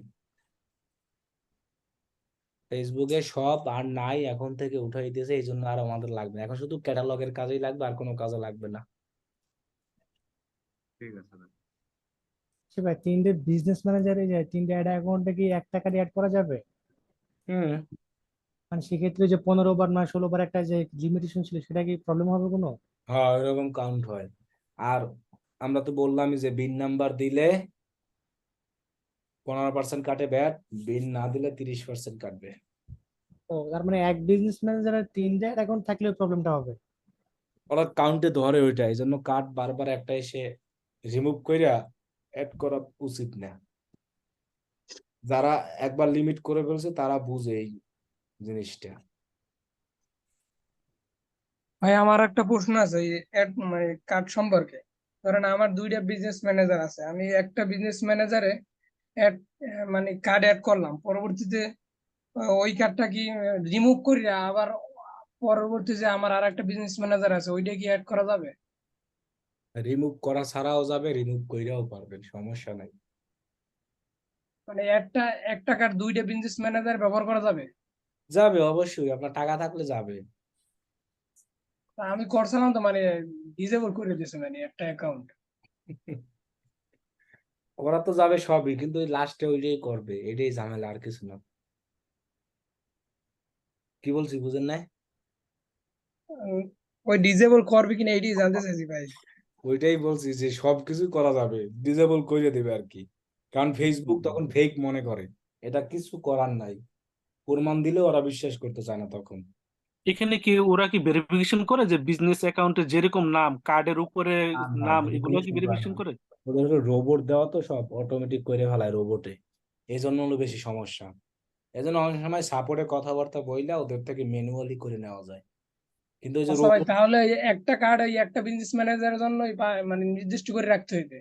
ফেসবুকে শপ আর নাই, এখন থেকে উঠাই দিয়েছে, এই জন্য আর আমাদের লাগবে না। এখন শুধু ক্যাটালগের কাজেই লাগবে, আর কোনো কাজে লাগবে না। ঠিক আছে ভাই। সে ভাই, 3টে বিজনেস ম্যানেজারে যায়, 3টে অ্যাড অ্যাকাউন্টে কি 1 টাকারই অ্যাড করা যাবে? হুম। মানে সেক্ষেত্রে যে 15 বার নয় 16 বার একটা যে লিমিটেশন ছিল, সেটা কি প্রবলেম হবে কোনো? হ্যাঁ, ওইরকম কাউন্ট হয়। আর আমরা তো বললামই যে বিন নাম্বার দিলে 15% কাটে ব্যাট, বিন না দিলে 30% কাটবে। ও, তার মানে এক বিজনেস ম্যানেজারের 3টে অ্যাড অ্যাকাউন্ট থাকলেও প্রবলেমটা হবে? ওরা কাউন্টে ধরে ওইটা, এই জন্য কাট বারবার একটা এসে রিমুভ কইরা অ্যাড করা উচিত না। যারা একবার লিমিট করে ফেলছে তারা বুঝে এই জিনিসটা। ভাই আমার একটা প্রশ্ন আছে এই মানে কার্ড সম্পর্কে। ধরেন আমার 2টা বিজনেস ম্যানেজার আছে, আমি একটা বিজনেস ম্যানেজারে মানে কার্ড অ্যাড করলাম, পরবর্তীতে ওই কার্ডটা কি রিমুভ করি আবার পরবর্তী যে আমার আর একটা বিজনেস ম্যানেজার আছে ওইটা কি অ্যাড করা যাবে? রিমুভ করা ছাড়াও যাবে, রিমুভ কইরাও পারবেন, সমস্যা নাই। মানে একটা কার্ড 2টা বিজনেস ম্যানেজার ব্যবহার করা যাবে? যাবে অবশ্যই, আপনার টাকা থাকলে যাবে। তা আমি করছিলাম তো, মানে ডিসেবল করে দিয়েছে মানে একটা অ্যাকাউন্ট। ওরা তো যাবে সবই, কিন্তু লাস্টে ওইটাই করবে, এটাই ঝামেলা, আর কিছু না। কি বলছি বুঝেন নাই? ওই ডিসেবল করবে কিনা এটাই জানতে চাইছি ভাই। ওইটাই বলছি যে সবকিছু করা যাবে, ডিসেবল করে দেবে আর কি। কারণ ফেসবুক তখন ফেক মনে করে, এটা কিছু করার নাই, প্রমাণ দিলে ওরা বিশ্বাস করতে চায় না তখন। এখানে কি ওরা কি ভেরিফিকেশন করে যে বিজনেস অ্যাকাউন্টে যেরকম নাম, কার্ডের উপরে নাম, এগুলো কি ভেরিফিকেশন করে? ওদের রোবট দেওয়া তো, সব অটোমেটিক করে ফেলায় রোবটে। এই জন্য হলো বেশি সমস্যা। এই জন্য অনেক সময় সাপোর্টে কথাবার্তা বইলা ওদের থেকে ম্যানুয়ালি করে নেওয়া যায়, কিন্তু ওই যে আচ্ছা ভাই, তাহলে এই একটা কার্ড এই একটা বিজনেস ম্যানেজারের জন্যই মানে নির্দিষ্ট করে রাখতে হইবে?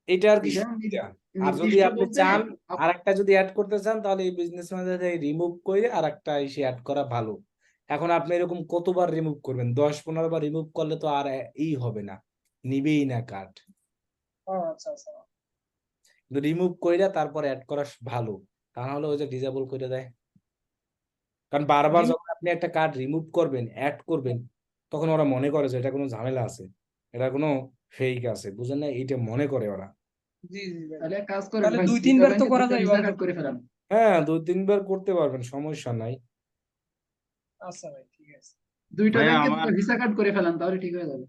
এটা আর কি এটা সুবিধা। আর যদি নির্দিষ্ট আপনি বলতে চান আর একটা যদি অ্যাড করতে চান, তাহলে এই বিজনেস ম্যানেজার রিমুভ করে আর একটা এসে অ্যাড করা ভালো। এখন আপনি এরকম কতবার রিমুভ করবেন? 10-15 বার রিমুভ করলে তো আর এই হবে না, নিবেই না কার্ড। ও আচ্ছা আচ্ছা। কিন্তু রিমুভ কইরা তারপর অ্যাড করা ভালো, তাহলে ওই যে ডিসেবল করে দেয়। কারণ বারবার রিম- যখন আপনি একটা কার্ড রিমুভ করবেন, অ্যাড করবেন, তখন ওরা মনে করে যে এটা কোনো ঝামেলা আছে, এটা কোনো ফেক আছে, বুঝেন না? এইটা মনে করে ওরা। জি জি ভাই। তাহলে এক কাজ করেন তাহলে ভাই, 2-3 বার তো করা দুইটা যায় ভিসা অন্তত। কার্ড করে ফেলান। হ্যাঁ, 2-3 বার করতে পারবেন, সমস্যা নাই। আচ্ছা ভাই, ঠিক আছে। দুইটা ভাইয়া ব্যাংকে আমার দুটো ভিসা কার্ড করে ফেলান, তাহলে ঠিক হয়ে যাবে।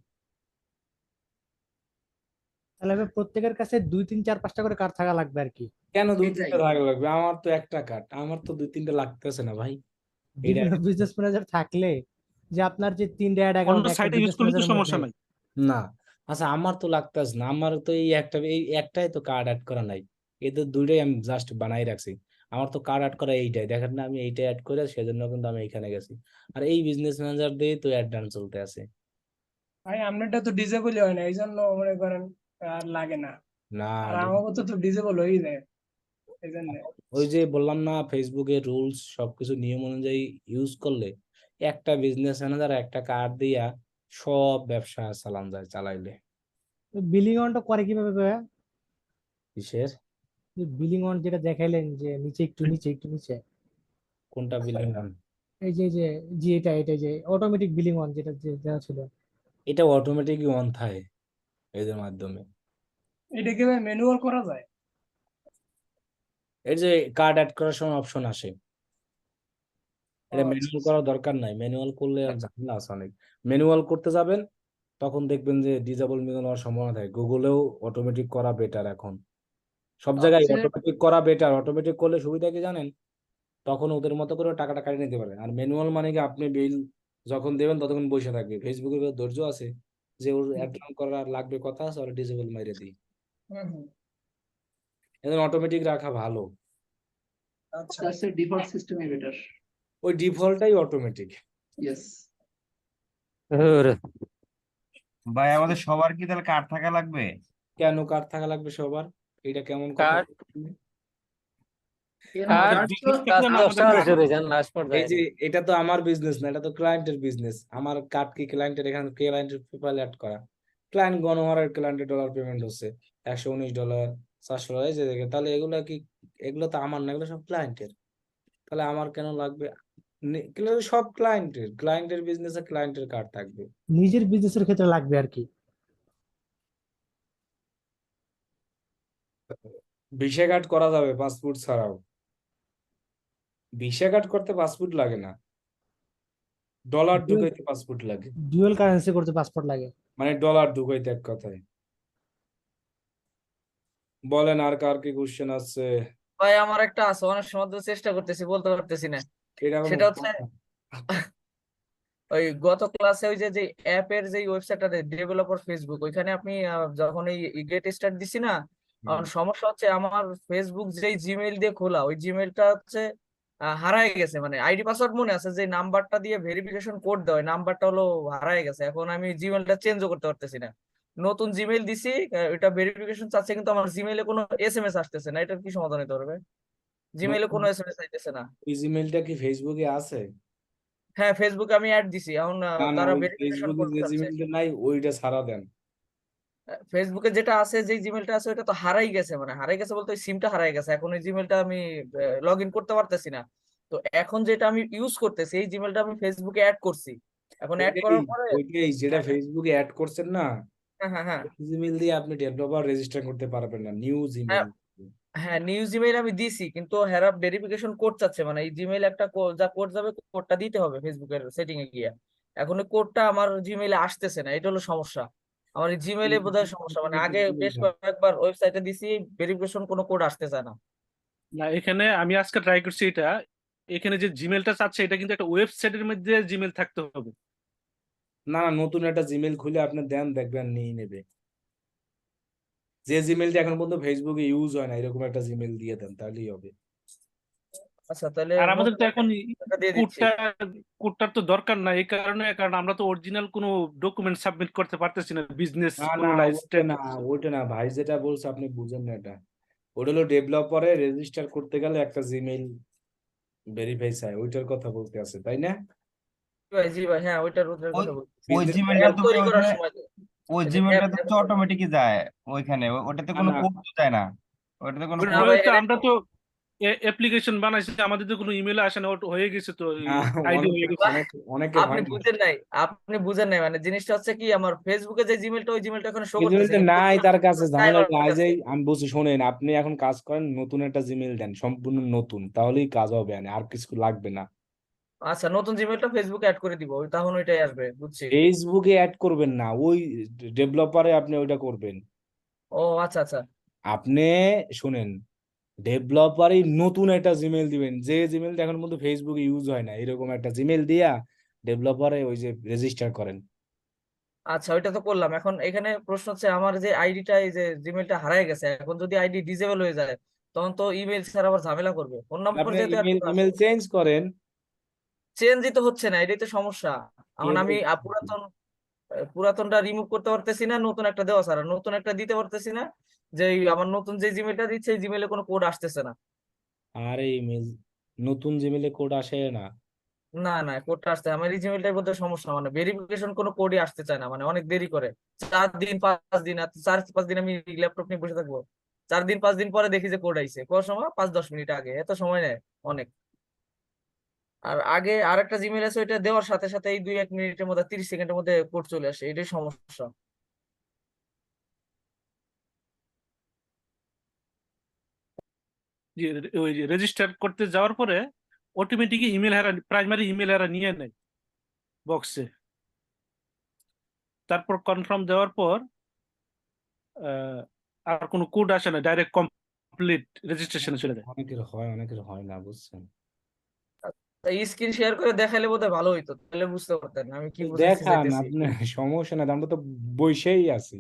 তাহলে ভাই প্রত্যেকের কাছে 2-3-4-5টা করে কার্ড থাকা লাগবে আর কি। কেন এটাই 2-3টা থাকা লাগবে? আমার তো একটা কার্ড, আমার তো 2-3টা লাগতেছে না ভাই। এটা বিজনেস ম্যানেজার থাকলে যে আপনার যে 3টা অ্যাড অন্য অ্যাকাউন্ট একটা সাইটে ইউজ বিজনেস করলে তো ম্যানেজারের মধ্যে সমস্যা নাই। নাই। না, আচ্ছা আমার তো লাগতেছে না, আমার তো এই একটাই তো কার্ড অ্যাড করা নাই, এই তো দুইটাই আমি জাস্ট বানাই রাখছি। আমার তো কার্ড অ্যাড করা এইটাই, দেখেন না আমি এইটাই অ্যাড করে, সেজন্য কিন্তু আমি এখানে গেছি। আর এই বিজনেস ম্যানেজার দিয়ে তো অ্যাড ডান চলতে আছে। ভাই আপনারটা তো ডিজেবল হয় না, এই জন্য মনে করেন আর লাগে না। না, আর আমাকে তো ডিজেবল হয়ে যায় এই জন্য। ওই যে বললাম না, ফেসবুকের রুলস সবকিছু নিয়ম অনুযায়ী ইউজ করলে একটা বিজনেস ম্যানেজার একটা কার্ড দিয়া সব ব্যবসা চালাইলে। বিলিং অনটা করে কিভাবে ভাইয়া? কিসের? বিলিং অন যেটা দেখাইলেন যে নিচে একটু নিচে একটু নিচে, কোনটা বিলিং? এই যে জি এটা যে অটোমেটিক বিলিং অন যেটা যে দেওয়া ছিল। এটা অটোমেটিক অন থাকে এদের মাধ্যমে। এটা কি ভাই ম্যানুয়াল করা যায়? এই যে কার্ড অ্যাড করার সময় অপশন আসে, ও এটা আচ্ছা ম্যানুয়াল আচ্ছা। করার দরকার নাই, ম্যানুয়াল করলে আর ঝামেলা আছে অনেক। ম্যানুয়াল করতে যাবেন, তখন দেখবেন যে ডিজেবল মিলন হওয়ার সম্ভাবনা থাকে। গুগলেও অটোমেটিক করা বেটার এখন, সব জায়গায় সবচেয়ে অটোমেটিক করা বেটার। অটোমেটিক করলে সুবিধা কি জানেন? তখন ওদের মতো করে টাকাটা কাটিয়ে নিতে পারে। আর ম্যানুয়াল মানে কি, আপনি বিল যখন দেবেন ততক্ষণ বসে থাকবে। ফেসবুকের ধৈর্য আছে যে ওর অ্যাড রান করার লাগবে, কথা আছে, ওরা ডিজেবল মাইরে দিই। হুম। এদের অটোমেটিক রাখা ভালো, আচ্ছা তার চেয়ে ডিফল্ট সিস্টেমই বেটার। ওই ডিফল্টটাই অটোমেটিক। ইয়েস। ভাই আমাদের সবার কি তাহলে কার্ড থাকা লাগবে? কেন কার্ড থাকা লাগবে সবার? এটা কেমন কথা? কার্ড কেন আমাদের কার্ড তো বিজনেস কাজ থাকলে না, তো আমাদের সকালে কার্ড শুরু হয়ে যান লাস্ট এই পর্যায়ে। যে এটা তো আমার বিজনেস না, এটা তো ক্লায়েন্টের বিজনেস। আমার কার্ড কি ক্লায়েন্টের, এখানে ক্লায়েন্টের পেপাল অ্যাড করা, ক্লায়েন্ট গণহারের ক্লায়েন্টের ডলার পেমেন্ট হচ্ছে $119, $400, এই যে দেখে, তাহলে এগুলো কি, এগুলো তো আমার না, এগুলো সব ক্লায়েন্টের। তাহলে আমার কেন লাগবে? এগুলো সব ক্লায়েন্টের বিজনেসে ক্লায়েন্টের কার্ড থাকবে। নিজের বিজনেসের ক্ষেত্রে লাগবে আর কি। ভিসা কার্ড করা যাবে পাসপোর্ট ছাড়াও। ভিসা কার্ড করতে পাসপোর্ট লাগে না, ডলার ঢুকাইতে পাসপোর্ট লাগে। ডুয়াল কারেন্সি করতে পাসপোর্ট লাগে। মানে ডলার ঢুকাইতে এক কথায়। বলেন আর কার কি কোশ্চেন আছে? ভাই আমার একটা আছে, অনেক সময় তো চেষ্টা করতেছি, বলতে পারতেছি না। এটা কোনো সেটা হচ্ছে ওই গত ক্লাসে ওই যে যে অ্যাপের যে ওয়েবসাইটটা ডেভেলপার ফেসবুক, ওইখানে আপনি যখন এই গেট স্টার্ট দিছি না, হুম। সমস্যা হচ্ছে আমার ফেসবুক যেই জিমেইল দিয়ে খোলা, ওই জিমেইলটা হচ্ছে হারায় গেছে। মানে আইডি পাসওয়ার্ড মনে আছে, যে নাম্বারটা দিয়ে ভেরিফিকেশন কোড দেওয়া, ওই নাম্বারটা হলো হারায় গেছে। এখন আমি জিমেইলটা চেঞ্জও করতে পারতেছি না। নতুন জিমেইল দিছি, ওইটা ভেরিফিকেশন চাচ্ছে, কিন্তু আমার জিমেইলে কোনো এসএমএস আসতেছে না। এটার কি সমাধান হতে পারবে? জিমেইলে কোনো এসএমএস আইতেছে না। ওই জিমেলটা কি ফেসবুকে আছে? হ্যাঁ, ফেসবুকে আমি অ্যাড দিছি, এখন না না, তারা ওই ভেরিফিকেশন ফেসবুকে কোড যে চাচ্ছে। জিমেলটা নাই ওইটা ছাড়া দেন। ফেসবুকে যেটা আছে, যে জিমেলটা আছে, ওটা তো হারাই গেছে। মানে হারাই গেছে বলতে ওই সিমটা হারাই গেছে, এখন ওই জিমেলটা আমি লগ ইন করতে পারতেছি না। তো এখন যেটা আমি ইউজ করতেছি, এই জিমেলটা আমি ফেসবুকে অ্যাড করছি। এখন অ্যাড ওইটাই করার পরে ওইটাই যেটা হ্যাঁ ফেসবুকে অ্যাড করছেন না, হ্যাঁ হ্যাঁ হ্যাঁ জিমেল দিয়ে আপনি ডেভেলপার রেজিস্টার করতে পারবেন না, নিউ হ্যাঁ জিমেল। হ্যাঁ, নিউ জিমেইল আমি দিছি, কিন্তু হেরা ভেরিফিকেশন কোড চাচ্ছে। মানে এই জিমেইল একটা যা কোড যাবে, কোডটা দিতে হবে ফেসবুকের সেটিং এ গিয়ে। এখন ওই কোডটা আমার জিমেইলে আসতেছে না, এটা হলো সমস্যা। আমার এই জিমেইলে বোধহয় সমস্যা, মানে আগে বেশ কয়েকবার ওয়েবসাইটে দিছি, ভেরিফিকেশন কোনো কোড আসতেছে না। না, এখানে আমি আজকে ট্রাই করছি এটা। এখানে যে জিমেলটা চাচ্ছে এটা কিন্তু একটা ওয়েবসাইটের মধ্যে জিমেল থাকতে হবে। না না, নতুন একটা জিমেল খুলে আপনি দেন, দেখবেন নিয়ে নেবে। যে জিমেলটা এখন পর্যন্ত ফেসবুকে ইউজ হয় না এরকম একটা জিমেল দিয়ে দেন, তাহলেই হবে। আচ্ছা তাহলে আর আমাদের নতুন তো একটা এখন একটা দিয়ে দিচ্ছি। কোডটার তো দরকার নাই এই কারণে, কারণ আমরা তো অরিজিনাল কোনো ডকুমেন্ট সাবমিট করতে পারতেছি না, বিজনেস না কোনো না ওইটা না, লাইসেন্স। ওইটা না ভাই, যেটা বলছে আপনি বুঝেন না এটা। ওটা হলো ডেভেলপারে রেজিস্টার করতে গেলে একটা জিমেল ভেরিফাই চাই, ওইটার কথা বলতে আছে তাই না? জি ভাই, হ্যাঁ ওইটার ওই কথা বলছি। ওই বিজনেস জিমেলটা অ্যাপ তো তৈরি করার ওইখানে, সময় ওই এই যে জিমেলটা অ্যাপ তো অটোমেটিকই যায় ওইখানে, ওটাতে কোনো না কোড তো যায় না, ওটাতে কোনো না কোড। ভাই, তো আমরা তো অ্যাপ্লিকেশন বানাইছি, আমাদের তো কোনো ইমেল আসে না, ওটা হয়ে গেছে তো, না, আইডি অনেকে হয়ে গেছে। অনেকে অনেকে আপনি হয় না, বুঝেন নাই, আপনি বুঝেন নাই, মানে জিনিসটা হচ্ছে কি, আমার ফেসবুকে যে জিমেলটা, ওই জিমেলটা ওখানে শো এই করতেছে, জিমেলটা কিন্তু নাই তার কাছে, নাই ঝামেলা আমার নাই যে, কাছে। আমি বলছি শোনেন, আপনি এখন কাজ করেন, নতুন একটা জিমেল দেন, সম্পূর্ণ নতুন, তাহলেই কাজ হবে, আর কিছু লাগবে না। আচ্ছা, নতুন জিমেলটা ফেসবুকে অ্যাড করে দিব, তখন ওইটাই আসবে, বুঝছি। ফেসবুকে অ্যাড করবেন না, ওই ডেভেলপারে আপনি ওইটা করবেন। ও আচ্ছা আচ্ছা। আপনি শুনেন, ডেভেলপারই নতুন একটা জিমেল দিবেন, যে জিমেলটা এখন মধ্যে ফেসবুকে ইউজ হয় না, এরকম একটা জিমেল দিয়া ডেভেলপারে ওই যে রেজিস্টার করেন। আচ্ছা ওইটা তো করলাম, এখন এখানে প্রশ্ন হচ্ছে আমার যে আইডিটা, এই যে জিমেলটা হারায় গেছে, এখন যদি আইডি ডিজেবল হয়ে যায়, তখন তো ইমেল স্যার আবার ঝামেলা করবে, ফোন নম্বর আপনি যেহেতু add ইমেল করা আছে। ইমেল চেঞ্জ করেন। চেঞ্জই তো হচ্ছে না, এটাই তো সমস্যা। এখন আমি এটাই পুরাতনটা রিমুভ করতে পারতেছি না, নতুন একটা দেওয়া ছাড়া, নতুন একটা দিতে পারতেছি না, যে আমার নতুন যে জিমেলটা দিচ্ছে, এই জিমেলে কোনো কোড আসতেছে না। আরে ইমেল নতুন জিমেলে কোড আসে না। না না, কোডটা আসতে, আমার এই জিমেলটার মধ্যে সমস্যা, মানে ভেরিফিকেশন কোনো কোডই আসতে চায় না, মানে অনেক দেরি করে, 4 দিন 5 দিন, আর 4-5 দিন আমি ল্যাপটপ নিয়ে বসে থাকবো, 4 দিন 5 দিন পরে দেখি যে কোড আইছে, কোন সময় 5-10 মিনিট আগে, এত সময় নেয় অনেক। আর আগে আরেকটা জিমেল আছে, ওইটা দেওয়ার সাথে সাথে এই 2-1 মিনিটের মধ্যে, 30 সেকেন্ডের মধ্যে কোড চলে আসে, এটাই সমস্যা। যে ওই রেজিস্টার করতে যাওয়ার পরে অটোমেটিক ইমেল হারা, প্রাইমারি ইমেল হারা নিয়ে নেয় বক্সে, তারপর কনফার্ম দেওয়ার পর আহ, আর কোনো কোড আসে না, ডাইরেক্ট কমপ্লিট রেজিস্ট্রেশনে চলে যায়। অনেকের হয়, অনেকের হয় না, বুঝছেন? স্ক্রিন শেয়ার করে দেখাইলে বোধহয় ভালো হইতো, তাহলে বুঝতে পারতেন আমি কি বুঝাইতে দেখান চাইতেছি। আপনি, সমস্যা নাই, আমরা তো বসেই আছি,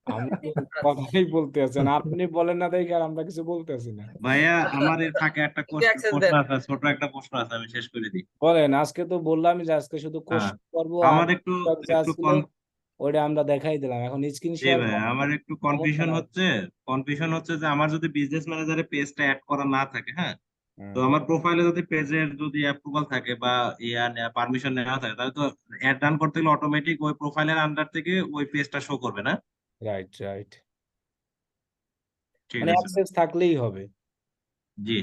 আমরা তো কথাই বলতে আছেন, আপনি বলেন না দেখে আর আমরা কিছু বলতে আছি না। ভাইয়া আমার এর ফাঁকে একটা অ্যাক্সেস প্রশ্ন দেন। আছে, ছোট একটা প্রশ্ন আছে, আমি শেষ করে দিই। বলেন, আজকে তো বললাম যে আজকে শুধু হ্যাঁ, কোশ্চেন করবো, আর আমার একটু যা একটু ছিল ওইটা আমরা দেখাই দিলাম, এখন স্ক্রিন জি শেয়ার ভাই, করেন, আমার একটু সমস্যা নাই। কনফিউশন হচ্ছে যে আমার যদি বিজনেস ম্যানেজারে পেজটা অ্যাড করা না থাকে, হ্যাঁ, তো হুম, আমার প্রোফাইলে যদি পেজের যদি অ্যাপ্রুভাল থাকে বা পারমিশন নেওয়া থাকে, তাহলে তো অ্যাড রান করতে গেলে অটোমেটিক ওই প্রোফাইলের আন্ডার থেকে ওই পেজটা শো করবে না? রাইট রাইট, ঠিক মানে আছে। অ্যাক্সেস থাকলেই হবে। জি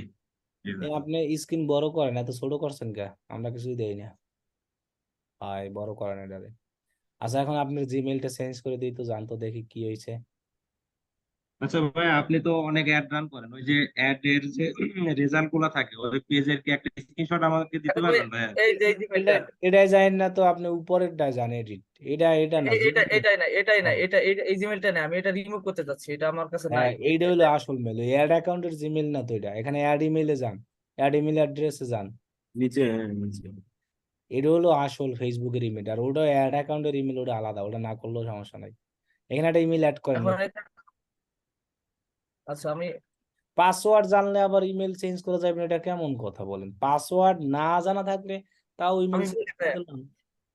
জি ভাই। আপনি স্ক্রিন বড় করেন, এত ছোট করছেন কে? আমরা কিছুই দেই না, ভাই বড় করেন এটারে। আচ্ছা, এখন আপনার জিমেইলটা চেঞ্জ করে দিই তো, জানতো দেখি কি হয়েছে। আচ্ছা ভাই, আপনি তো অনেক অ্যাড রান করেন, ওই যে অ্যাড এর যে রেজাল্ট গুলা থাকে, ওই পেজের কি একটা স্ক্রিনশট আমাকে দিতে এখন পারবেন ভাই? এই যে এই এটা জিমেলটা, এটাই জানেন না তো, আপনি উপরেরটা জানেন, এডিট এটা না জিমেইল। এটাই না, এই জিমেলটা না, আমি এটা রিমুভ করতে চাচ্ছি, এটা আমার কাছে হ্যাঁ, নাই। এইটা হলো আসল মেল, অ্যাড অ্যাকাউন্টের জিমেইল না তো এটা, এখানে অ্যাড ইমেইলে যান, অ্যাড ইমেইল অ্যাড্রেসে যান, নিচে, হ্যাঁ, নিচে। এটা হলো আসল ফেসবুকের ইমেল, আর ওটা অ্যাড অ্যাকাউন্টের ইমেল, ওটা আলাদা, ওটা না করলেও সমস্যা নাই। এখানে একটা ইমেল অ্যাড করেন, এখন আচ্ছা আমি পাসওয়ার্ড জানলে আবার ইমেল চেঞ্জ করা যাবে না, এটা কেমন কথা বলেন? পাসওয়ার্ড না জানা থাকলে তাও ইমেল আমি চেঞ্জ বলি করে ভাই, দিলাম।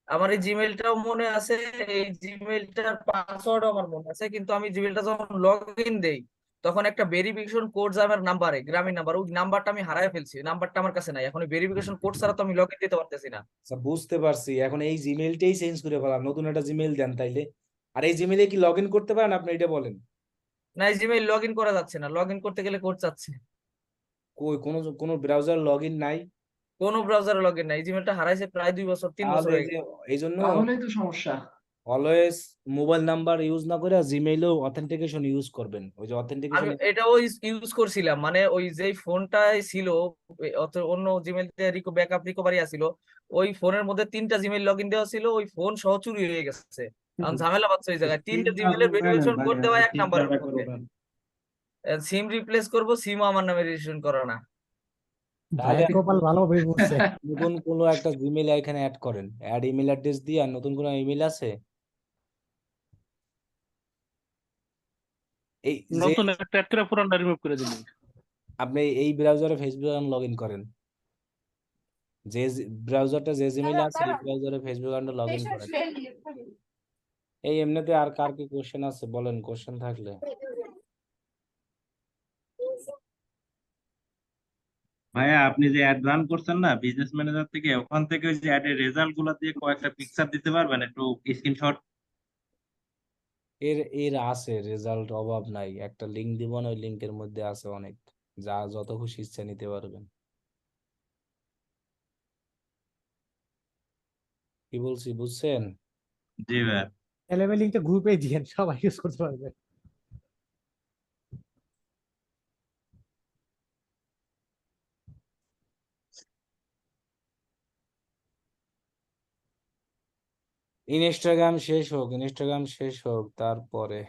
আমার এই জিমেলটাও মনে আছে, এই জিমেলটার পাসওয়ার্ডও আমার মনে আছে, কিন্তু আমি জিমেলটা যখন লগ ইন দেই, তখন একটা ভেরিফিকেশন কোড যায় আমার নাম্বারে, গ্রামীণ নাম্বার, ওই নাম্বারটা আমি হারায় ফেলছি, নাম্বারটা আমার কাছে নাই, এখন ওই ভেরিফিকেশন কোড ছাড়া তো আমি লগ ইন দিতে পারতেছি না। আচ্ছা, বুঝতে পারছি, এখন এই জিমেলটাই চেঞ্জ করে ফেলাম, নতুন একটা জিমেল দেন তাইলে। আর এই জিমেলে কি লগ ইন করতে পারেন আপনি, এটা বলেন? না, এই জিমেইল লগ ইন করা যাচ্ছে না, লগ ইন করতে গেলে কোড চাচ্ছে। কই কোনো ব্রাউজার লগ ইন নাই? কোনো ব্রাউজারে লগ ইন নাই, এই জিমেলটা হারাইছে প্রায় 2 বছর 3 বছর তাহলে এই হয়ে যে গেছে। এই জন্য তাহলেই তো সমস্যা। অলওয়েজ মোবাইল নাম্বার ইউজ না করে জিমেইলেও অথেন্টিকেশন ইউজ করবেন, ওই যে আমি অথেন্টিকেশন। এটাও ইউজ করছিলাম, মানে ওই যে ফোনটাই ছিল, অন্য জিমেল ব্যাকআপ রিকভারি আছিল, ওই ফোনের মধ্যে 3টা জিমেল লগ ইন দেওয়া ছিল, ওই ফোন সহ চুরি হয়ে গেছে। এখন ঝামেলা পাচ্ছে ওই জায়গায়, 3টা জিমেলের ভেরিফিকেশন কোড দেওয়া এক নাম্বারের মধ্যে, সিম রিপ্লেস করবো, সিমও আমার নামে রেজিস্ট্রেশন করা না। তাহলে ভাইয়ের কপাল ভালো হয়ে পড়ছে। নতুন কোনো একটা জিমেইল এখানে অ্যাড করেন, অ্যাড ইমেল অ্যাড্রেস দিয়ে, আর নতুন কোনো ইমেল আছে এই যে নতুন একটা অ্যাড করে পুরানটা রিমুভ করে দিলেন। আপনি এই ব্রাউজারে ফেসবুক লগ ইন করেন, যে ব্রাউজারটা যে জিমেইলে আছে এই ব্রাউজারে ফেসবুক অ্যাকাউন্ট লগ ইন করেন। এই এমনিতে আর কার কি কোশ্চেন আছে বলেন, কোশ্চেন থাকলে। ভাইয়া আপনি যে অ্যাড রান করছেন না বিজনেস ম্যানেজার থেকে, ওখান থেকে ওই যে অ্যাডের রেজাল্ট গুলা দিয়ে কয়েকটা পিকচার দিতে পারবেন, একটু স্ক্রিনশট? এর আছে রেজাল্ট, অভাব নাই। একটা লিংক দিব না, ওই লিংকের মধ্যে আছে অনেক, যা যত খুশি ইচ্ছা নিতে পারবেন। কি বলছি বুঝছেন? জি ভাইয়া। তাহলে লিঙ্কটা গ্রুপে দিয়েন, সবাই ইউজ করতে পারবে। ইনস্টাগ্রাম শেষ হোক তারপরে।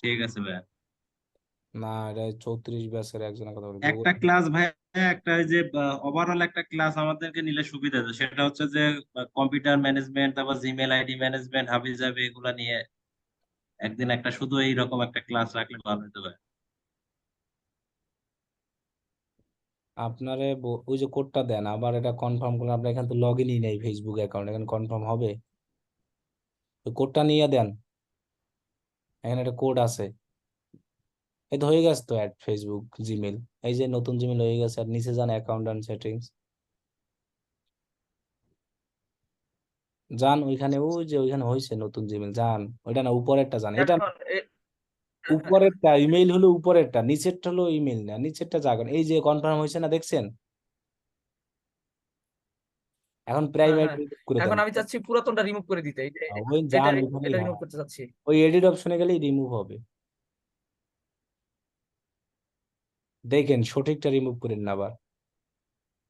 ঠিক আছে ভাইয়া। না, এটা 34 ব্যাচের একজনের কথা বলি। একটা ক্লাস ভাইয়া, একটা ওই যে ওভারঅল একটা ক্লাস আমাদেরকে নিলে সুবিধা আছে, সেটা হচ্ছে যে কম্পিউটার ম্যানেজমেন্ট, তারপর জিমেল আইডি ম্যানেজমেন্ট, হাবিজাবি, এগুলা নিয়ে একদিন একটা শুধু এইরকম একটা ক্লাস রাখলে ভালো হতো ভাই। আপনারে ওই যে কোডটা দেন, আবার এটা কনফার্ম করুন। আপনার এখানে তো লগ ইনই নেই ফেসবুক অ্যাকাউন্ট, এখানে কনফার্ম হবে? ওই কোডটা নিয়ে দেন, এখানে একটা কোড আছে। এই তো হয়ে গেছে তো অ্যাড ফেসবুক জিমেল, এই যে নতুন জিমেল হয়ে গেছে। আর নিচে যান অ্যাকাউন্ট এন্ড সেটিংস, যান ওইখানে, ওই যে ওইখানে হয়েছে নতুন জিমেল, যান ওইটা না, উপরেরটা যান। এটা এখন উপরেরটা ইমেইল হলো উপরেরটা, নিচেরটা হলো ইমেইল না, নিচেরটা যাবেন। এই যে কনফার্ম হয়েছে না, দেখছেন? এখন হ্যাঁ প্রাইভেট হ্যাঁ, করে দেন। এখন আমি চাচ্ছি পুরাতনটা রিমুভ করে দিতে, ওই এটা যান ওইখানে, এটা হ্যাঁ, রিমুভ করতে চাচ্ছি। ওই এডিট অপশনে গেলেই রিমুভ হবে। দেখেন সঠিকটা রিমুভ করেন না আবার।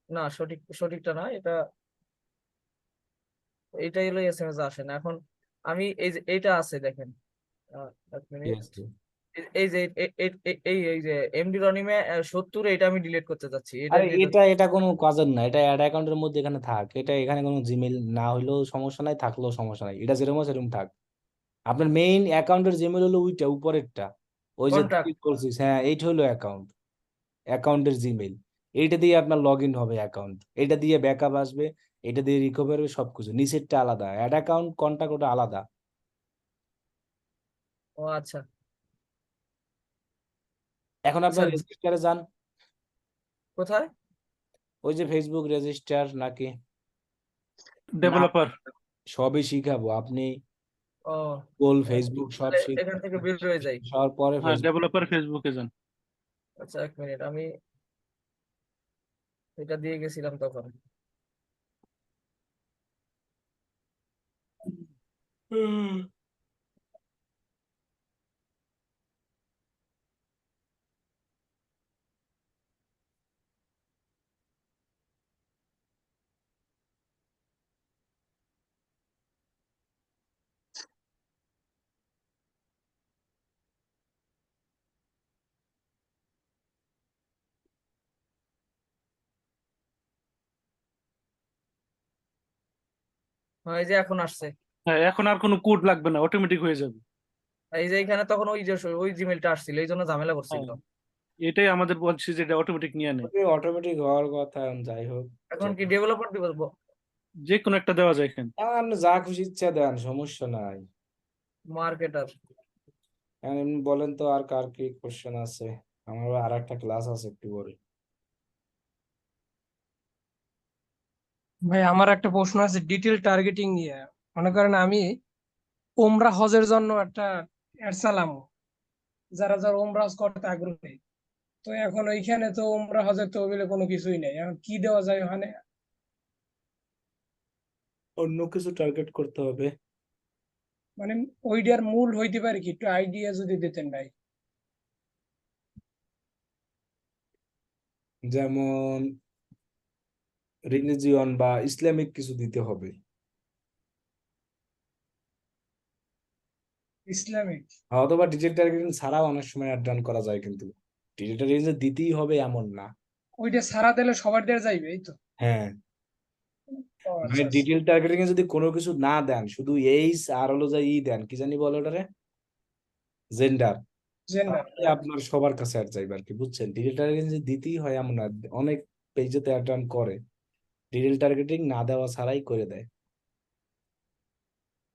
না, সঠিকটা না, এইটাই হলো এসএমএস আসে না এখন। আমি এই যে এইটা আছে দেখেন, এক কি মিনিট। আছে? এই যে এই যে এমডি রনিমে 70, এটা আমি ডিলিট করতে চাচ্ছি, এটা আরে delete এটা এটা কোনো কাজের না, এটা অ্যাড অ্যাকাউন্টের মধ্যে এখানে থাক। এটা এখানে কোনো জিমেল না হইলেও সমস্যা নাই, থাকলেও সমস্যা নাই, এটা যেরকম আছে সেরকম থাক। আপনার মেইন অ্যাকাউন্টের জিমেল হলো ওইটা উপরেরটা, ওই যে কন্টাক্ট। delete করছিস, হ্যাঁ এইটা হলো অ্যাকাউন্ট, অ্যাকাউন্টের জিমেল। এইটা দিয়ে আপনার লগ ইন হবে অ্যাকাউন্ট, এটা দিয়ে ব্যাকআপ আসবে, এটা দিয়ে রিকভার হবে, সবকিছু। নিচেরটা আলাদা, অ্যাড অ্যাকাউন্ট কন্টাক্ট ওটা আলাদা। ও আচ্ছা এখন আচ্ছা, আপনার রেজিস্টারে যান, কোথায়? ওই যে ফেসবুক রেজিস্টার নাকি না, ডেভেলপার। সবই শিখাবো আপনি, ও গুগল ফেসবুক সব তাহলে শিখ এখান থেকে বের হয়ে যাই। সবার পরে হ্যাঁ, ফেসবুক। ডেভেলপার ফেসবুকে যান। আচ্ছা, এক মিনিট, আমি এটা দিয়ে গেছিলাম তখন। হ্যাঁ, এই যে এখন আসছে। হ্যাঁ, এখন আর কোনো কোড লাগবে না, অটোমেটিক হয়ে যাবে। এই যে এখানে তখন ওই যে ওই জিমেলটা আসছিল, এই জন্য ঝামেলা করছিল। হ্যাঁ, এটাই আমাদের বলছি যে এটা অটোমেটিক নিয়ে নেয়। অটোমেটিক হওয়ার কথা, যাই হোক। এখন কি ডেভেলপার দিব? যে কোনো একটা দেওয়া যায় এখানে। এখন আপনি যা খুশি ইচ্ছা দেন, সমস্যা নাই। মার্কেটার। এখন এমনি বলেন তো আর কার কি কোশ্চেন আছে? আমার আর একটা ক্লাস আছে একটু পরে। ভাই আমার একটা প্রশ্ন আছে ডিটেল টার্গেটিং নিয়ে। মনে করেন আমি ওমরা হজের জন্য একটা অ্যাড চালাম, যারা যারা ওমরা হজ করতে আগ্রহী। তো এখন ওইখানে তো ওমরা হজের তহবিলে কোনো কিছুই নেই, এখন কি দেওয়া যায় ওখানে? অন্য কিছু টার্গেট করতে হবে, মানে ওইটার মূল হইতে পারে কি, একটু আইডিয়া যদি দিতেন ভাই। যেমন রিলিজিয়ন বা ইসলামিক কিছু দিতে হবে। ইসলামিক? অথবা ডিজিটাল টার্গেটিং ছাড়াও অনেক সময় অ্যাড রান করা যায়, কিন্তু ডিজিটাল টার্গেটিং যে দিতেই হবে এমন না। ওইটা সারা দিলে সবার দেওয়া যাইবে, এই তো? হ্যাঁ, ও মানে আচ্ছা আচ্ছা। ডিটেল টার্গেটিং এ যদি কোনো কিছু না দেন, শুধু এইস আর হলো যে ই দেন, কি জানি বলে ওটারে, জেন্ডার, জেন্ডার। আপনার সবার কাছে অ্যাড যাইবে আর কি, বুঝছেন? ডিটেল টার্গেটিং যে দিতেই হয় এমন না, অনেক পেজেতে অ্যাড রান করে, ডিটেল টার্গেটিং না দেওয়া ছাড়াই করে দেয়।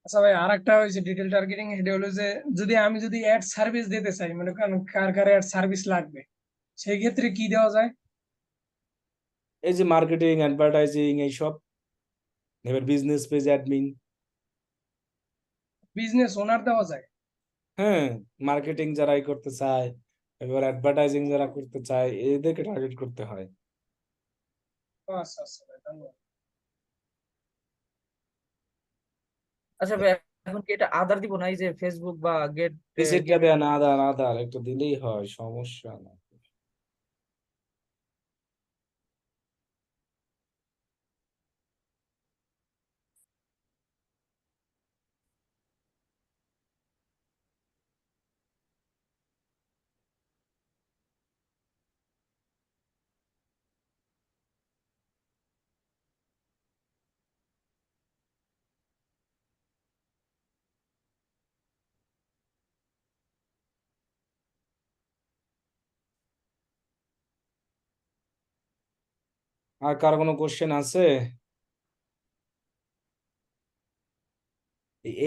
আচ্ছা ভাই, আর একটা হয়েছে ডিটেল টার্গেটিং, এটা হলো যে আমি যদি অ্যাড সার্ভিস দিতে চাই, মনে করেন কার কার অ্যাড সার্ভিস লাগবে, সেই ক্ষেত্রে কি দেওয়া যায়? এই যে মার্কেটিং, অ্যাডভার্টাইজিং এইসব, এবার business page admin. Business owner দেওয়া যায়? হ্যাঁ, মার্কেটিং যারাই করতে চায়, এবার অ্যাডভার্টাইজিং যারা করতে চায়, এদেরকে টার্গেট করতে হয়। ও আচ্ছা আচ্ছা ভাই, ধন্যবাদ। আচ্ছা ভাই, এখন কি এটা আদার দিব না, এই যে ফেসবুক বা গেট রিসিপ্টটা দেন, আধার আধার একটু দিলেই হয়, সমস্যা না। আর কার কোনো কোশ্চেন আছে?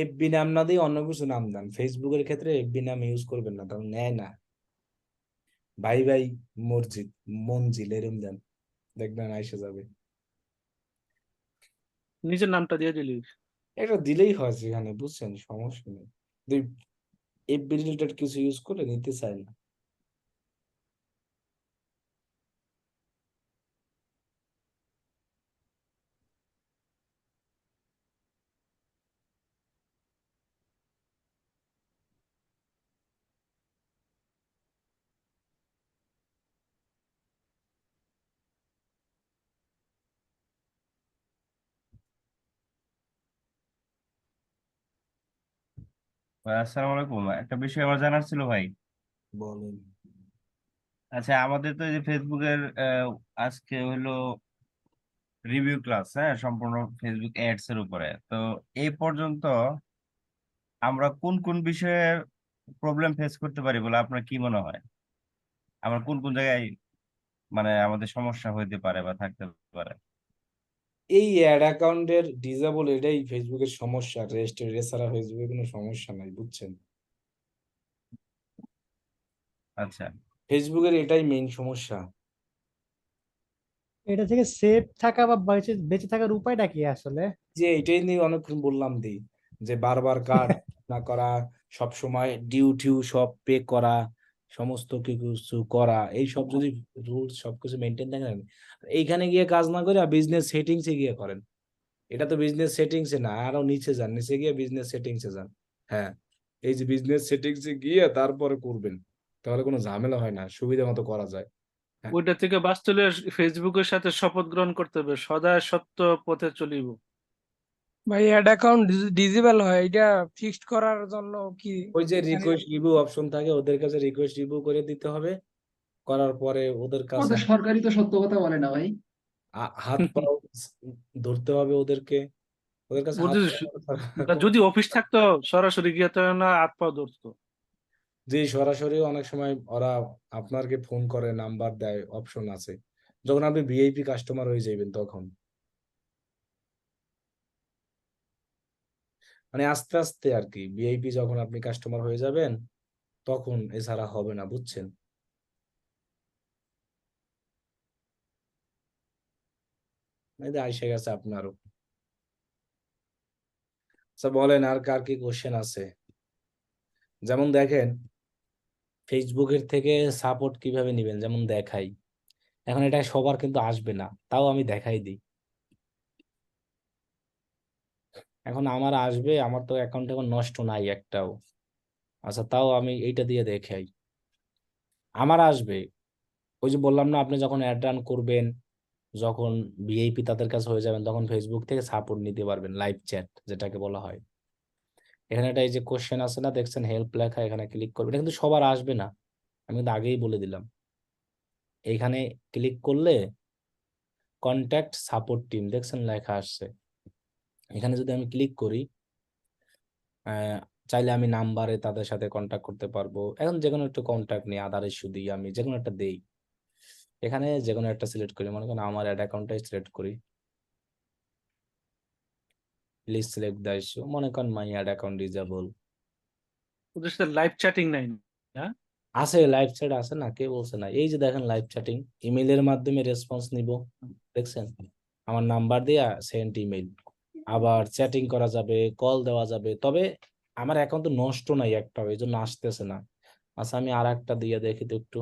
এফবি নাম না দিয়ে অন্য কিছু নাম দেন, ফেসবুকের ক্ষেত্রে এফবি নাম ইউজ করবেন না, তখন নেয় না। ভাই ভাই মসজিদ, মঞ্জিল এরম দেন, দেখবেন আইসা যাবে। নিজের নামটা দিয়ে দিলি। এটা দিলেই হয় সেখানে, বুঝছেন? সমস্যা নেই। এফবি রিলেটেড কিছু ইউজ করে নিতে চায় না। ভাই, আসসালামু আলাইকুম, একটা বিষয় আমার জানার ছিল ভাই। বলেন। আচ্ছা, আমাদের তো এই যে ফেসবুকের আজকে হলো রিভিউ ক্লাস, হ্যাঁ, সম্পূর্ণ ফেসবুক অ্যাডস এর উপরে। তো এই পর্যন্ত আমরা কোন কোন বিষয়ে প্রবলেম ফেস করতে পারি বলে আপনার কি মনে হয়? আমরা কোন কোন জায়গায় মানে আমাদের সমস্যা হইতে পারে বা থাকতে পারে? এই অ্যাড অ্যাকাউন্টের ডিসেবল, এটাই ফেসবুকের সমস্যা, রেস্ট এছাড়া ফেসবুকের কোনো সমস্যা নাই, বুঝছেন? আচ্ছা, ফেসবুকের এটাই মেইন সমস্যা। এটা থেকে সেফ থাকা বা বেঁচে বেঁচে থাকার উপায়টা কি আসলে? যে এটাই নিয়ে অনেকক্ষণ বললাম যে বারবার কার্ড না করা, সব সময় ডিউ টিউ সব পে করা, সমস্ত কিছু করা, এই সব যদি রুলস সবকিছু মেনটেন থাকেন, এইখানে গিয়ে কাজ না করে বিজনেস সেটিংস এ গিয়ে করেন। এটা তো বিজনেস সেটিংস এ না, আরো নিচে যান, নিচে গিয়ে বিজনেস সেটিংস এ যান। হ্যাঁ, এই যে বিজনেস সেটিংস এ গিয়ে তারপরে করবেন, তাহলে কোনো ঝামেলা হয় না, সুবিধা মতো করা যায়। হ্যাঁ, ওইটা থেকে বাঁচতে হলে ফেসবুকের সাথে শপথ গ্রহণ করতে হবে, সদা সত্য পথে চলিব। ভাই অ্যাড অ্যাকাউন্ট ডিজেবল হয়, এটা ফিক্সড করার জন্য কি ওই যে মানে রিকোয়েস্ট রিভিউ অপশন থাকে, ওদের কাছে রিকোয়েস্ট রিভিউ করে দিতে হবে, করার পরে ওদের কাছে আমাদের সরকারি তো সত্য কথা বলে না ভাই। হাত পাও ধরতে হবে ওদেরকে, ওদের কাছে হাত ওদের পাও যদি অফিস থাকতো সরাসরি গিয়ে তো না হাত পা ধরতো। যে সরাসরি অনেক সময় ওরা আপনাকে ফোন করে, নাম্বার দেয়, অপশন আছে, যখন আপনি ভিআইপি কাস্টমার হয়ে যাবেন তখন। মানে আস্তে আস্তে আর কি, ভিআইপি যখন আপনি কাস্টমার হয়ে যাবেন তখন, এছাড়া হবে না, বুঝছেন? এই যে আইসে গেছে আপনারও। আচ্ছা বলেন, আর কার কি কোশ্চেন আছে? যেমন দেখেন, ফেসবুকের থেকে সাপোর্ট কিভাবে নিবেন, যেমন দেখাই, এখন এটা সবার কিন্তু আসবে না, তাও আমি দেখাই দিই। এখন আমার আসবে, আমার তো অ্যাকাউন্ট এখন নষ্ট নাই একটাও। আচ্ছা, তাও আমি এইটা দিয়ে দেখাই, আমার আসবে। ওই যে বললাম না, আপনি যখন অ্যাড রান করবেন, যখন ভিআইপি তাদের কাছে হয়ে যাবেন, তখন ফেসবুক থেকে সাপোর্ট নিতে পারবেন, লাইভ চ্যাট যেটাকে বলা হয়। এখানে একটা এই যে কোশ্চেন আছে না, দেখছেন হেল্প লেখা, এখানে ক্লিক করবেন। এটা কিন্তু সবার আসবে না, আমি কিন্তু আগেই বলে দিলাম। এইখানে ক্লিক করলে কন্ট্যাক্ট সাপোর্ট টিম দেখছেন লেখা আসছে, এখানে যদি আমি ক্লিক করি, চাইলে আমি নাম্বারে তাদের সাথে কন্ট্যাক্ট করতে পারবো। এখন যে কোনো একটা কন্ট্যাক্ট নিয়ে আধার ইস্যু দিই, আমি যে কোনো একটা দেই, এখানে যে কোনো একটা সিলেক্ট করি, মনে করেন আমার অ্যাড অ্যাকাউন্টটাই সিলেক্ট করি, প্লিজ সিলেক্ট দ্য ইস্যু, মনে করেন মাই অ্যাড অ্যাকাউন্ট ডিজেবল। ওদের সাথে লাইভ চ্যাটিং নাই না? আছে, লাইভ চ্যাট আছে না, কে বলছে না? এই যে দেখেন লাইভ চ্যাটিং, ইমেলের মাধ্যমে রেসপন্স নিব, দেখছেন আমার নাম্বার দিয়া সেন্ড ইমেল, আবার চ্যাটিং করা যাবে, কল দেওয়া যাবে। তবে আমার অ্যাকাউন্ট তো নষ্ট নাই একটাও, এই জন্য আসতেছে না। আচ্ছা আমি আর একটা দিয়ে দেখি তো একটু,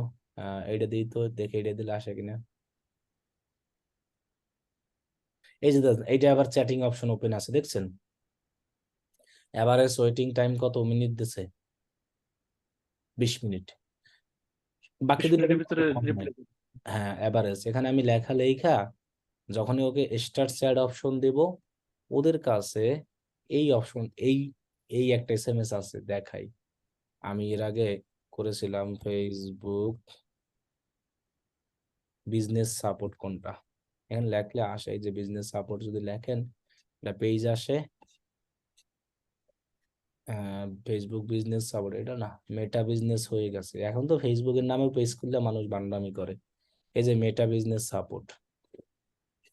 এইটা দিই তো, দেখি এটা দিলে আসে কিনা। এই যে দেখেন, এইটা আবার চ্যাটিং অপশন ওপেন আছে, দেখছেন? এভারেজ ওয়েটিং টাইম কত মিনিট দিছে? 20 মিনিট। বাকি 20 দিন মিনিটের ভিতরে রিপ্লাই। হ্যাঁ এভারেজ। এখানে আমি লেখা যখনই ওকে স্টার্ট চ্যাট অপশন দেব, ওদের কাছে এই অপশন, এই একটা এসএমএস আছে, দেখাই। আমি এর আগে করেছিলাম ফেসবুক বিজনেস সাপোর্ট কোনটা, এখানে লেখলে আসে, এই যে বিজনেস সাপোর্ট যদি লেখেন একটা পেজ আসে, ফেসবুক বিজনেস সাপোর্ট, এটা না, মেটা বিজনেস হয়ে গেছে। এখন তো ফেসবুকের নামে পেজ খুললে মানুষ বান্ডামি করে। এই যে মেটা বিজনেস সাপোর্ট,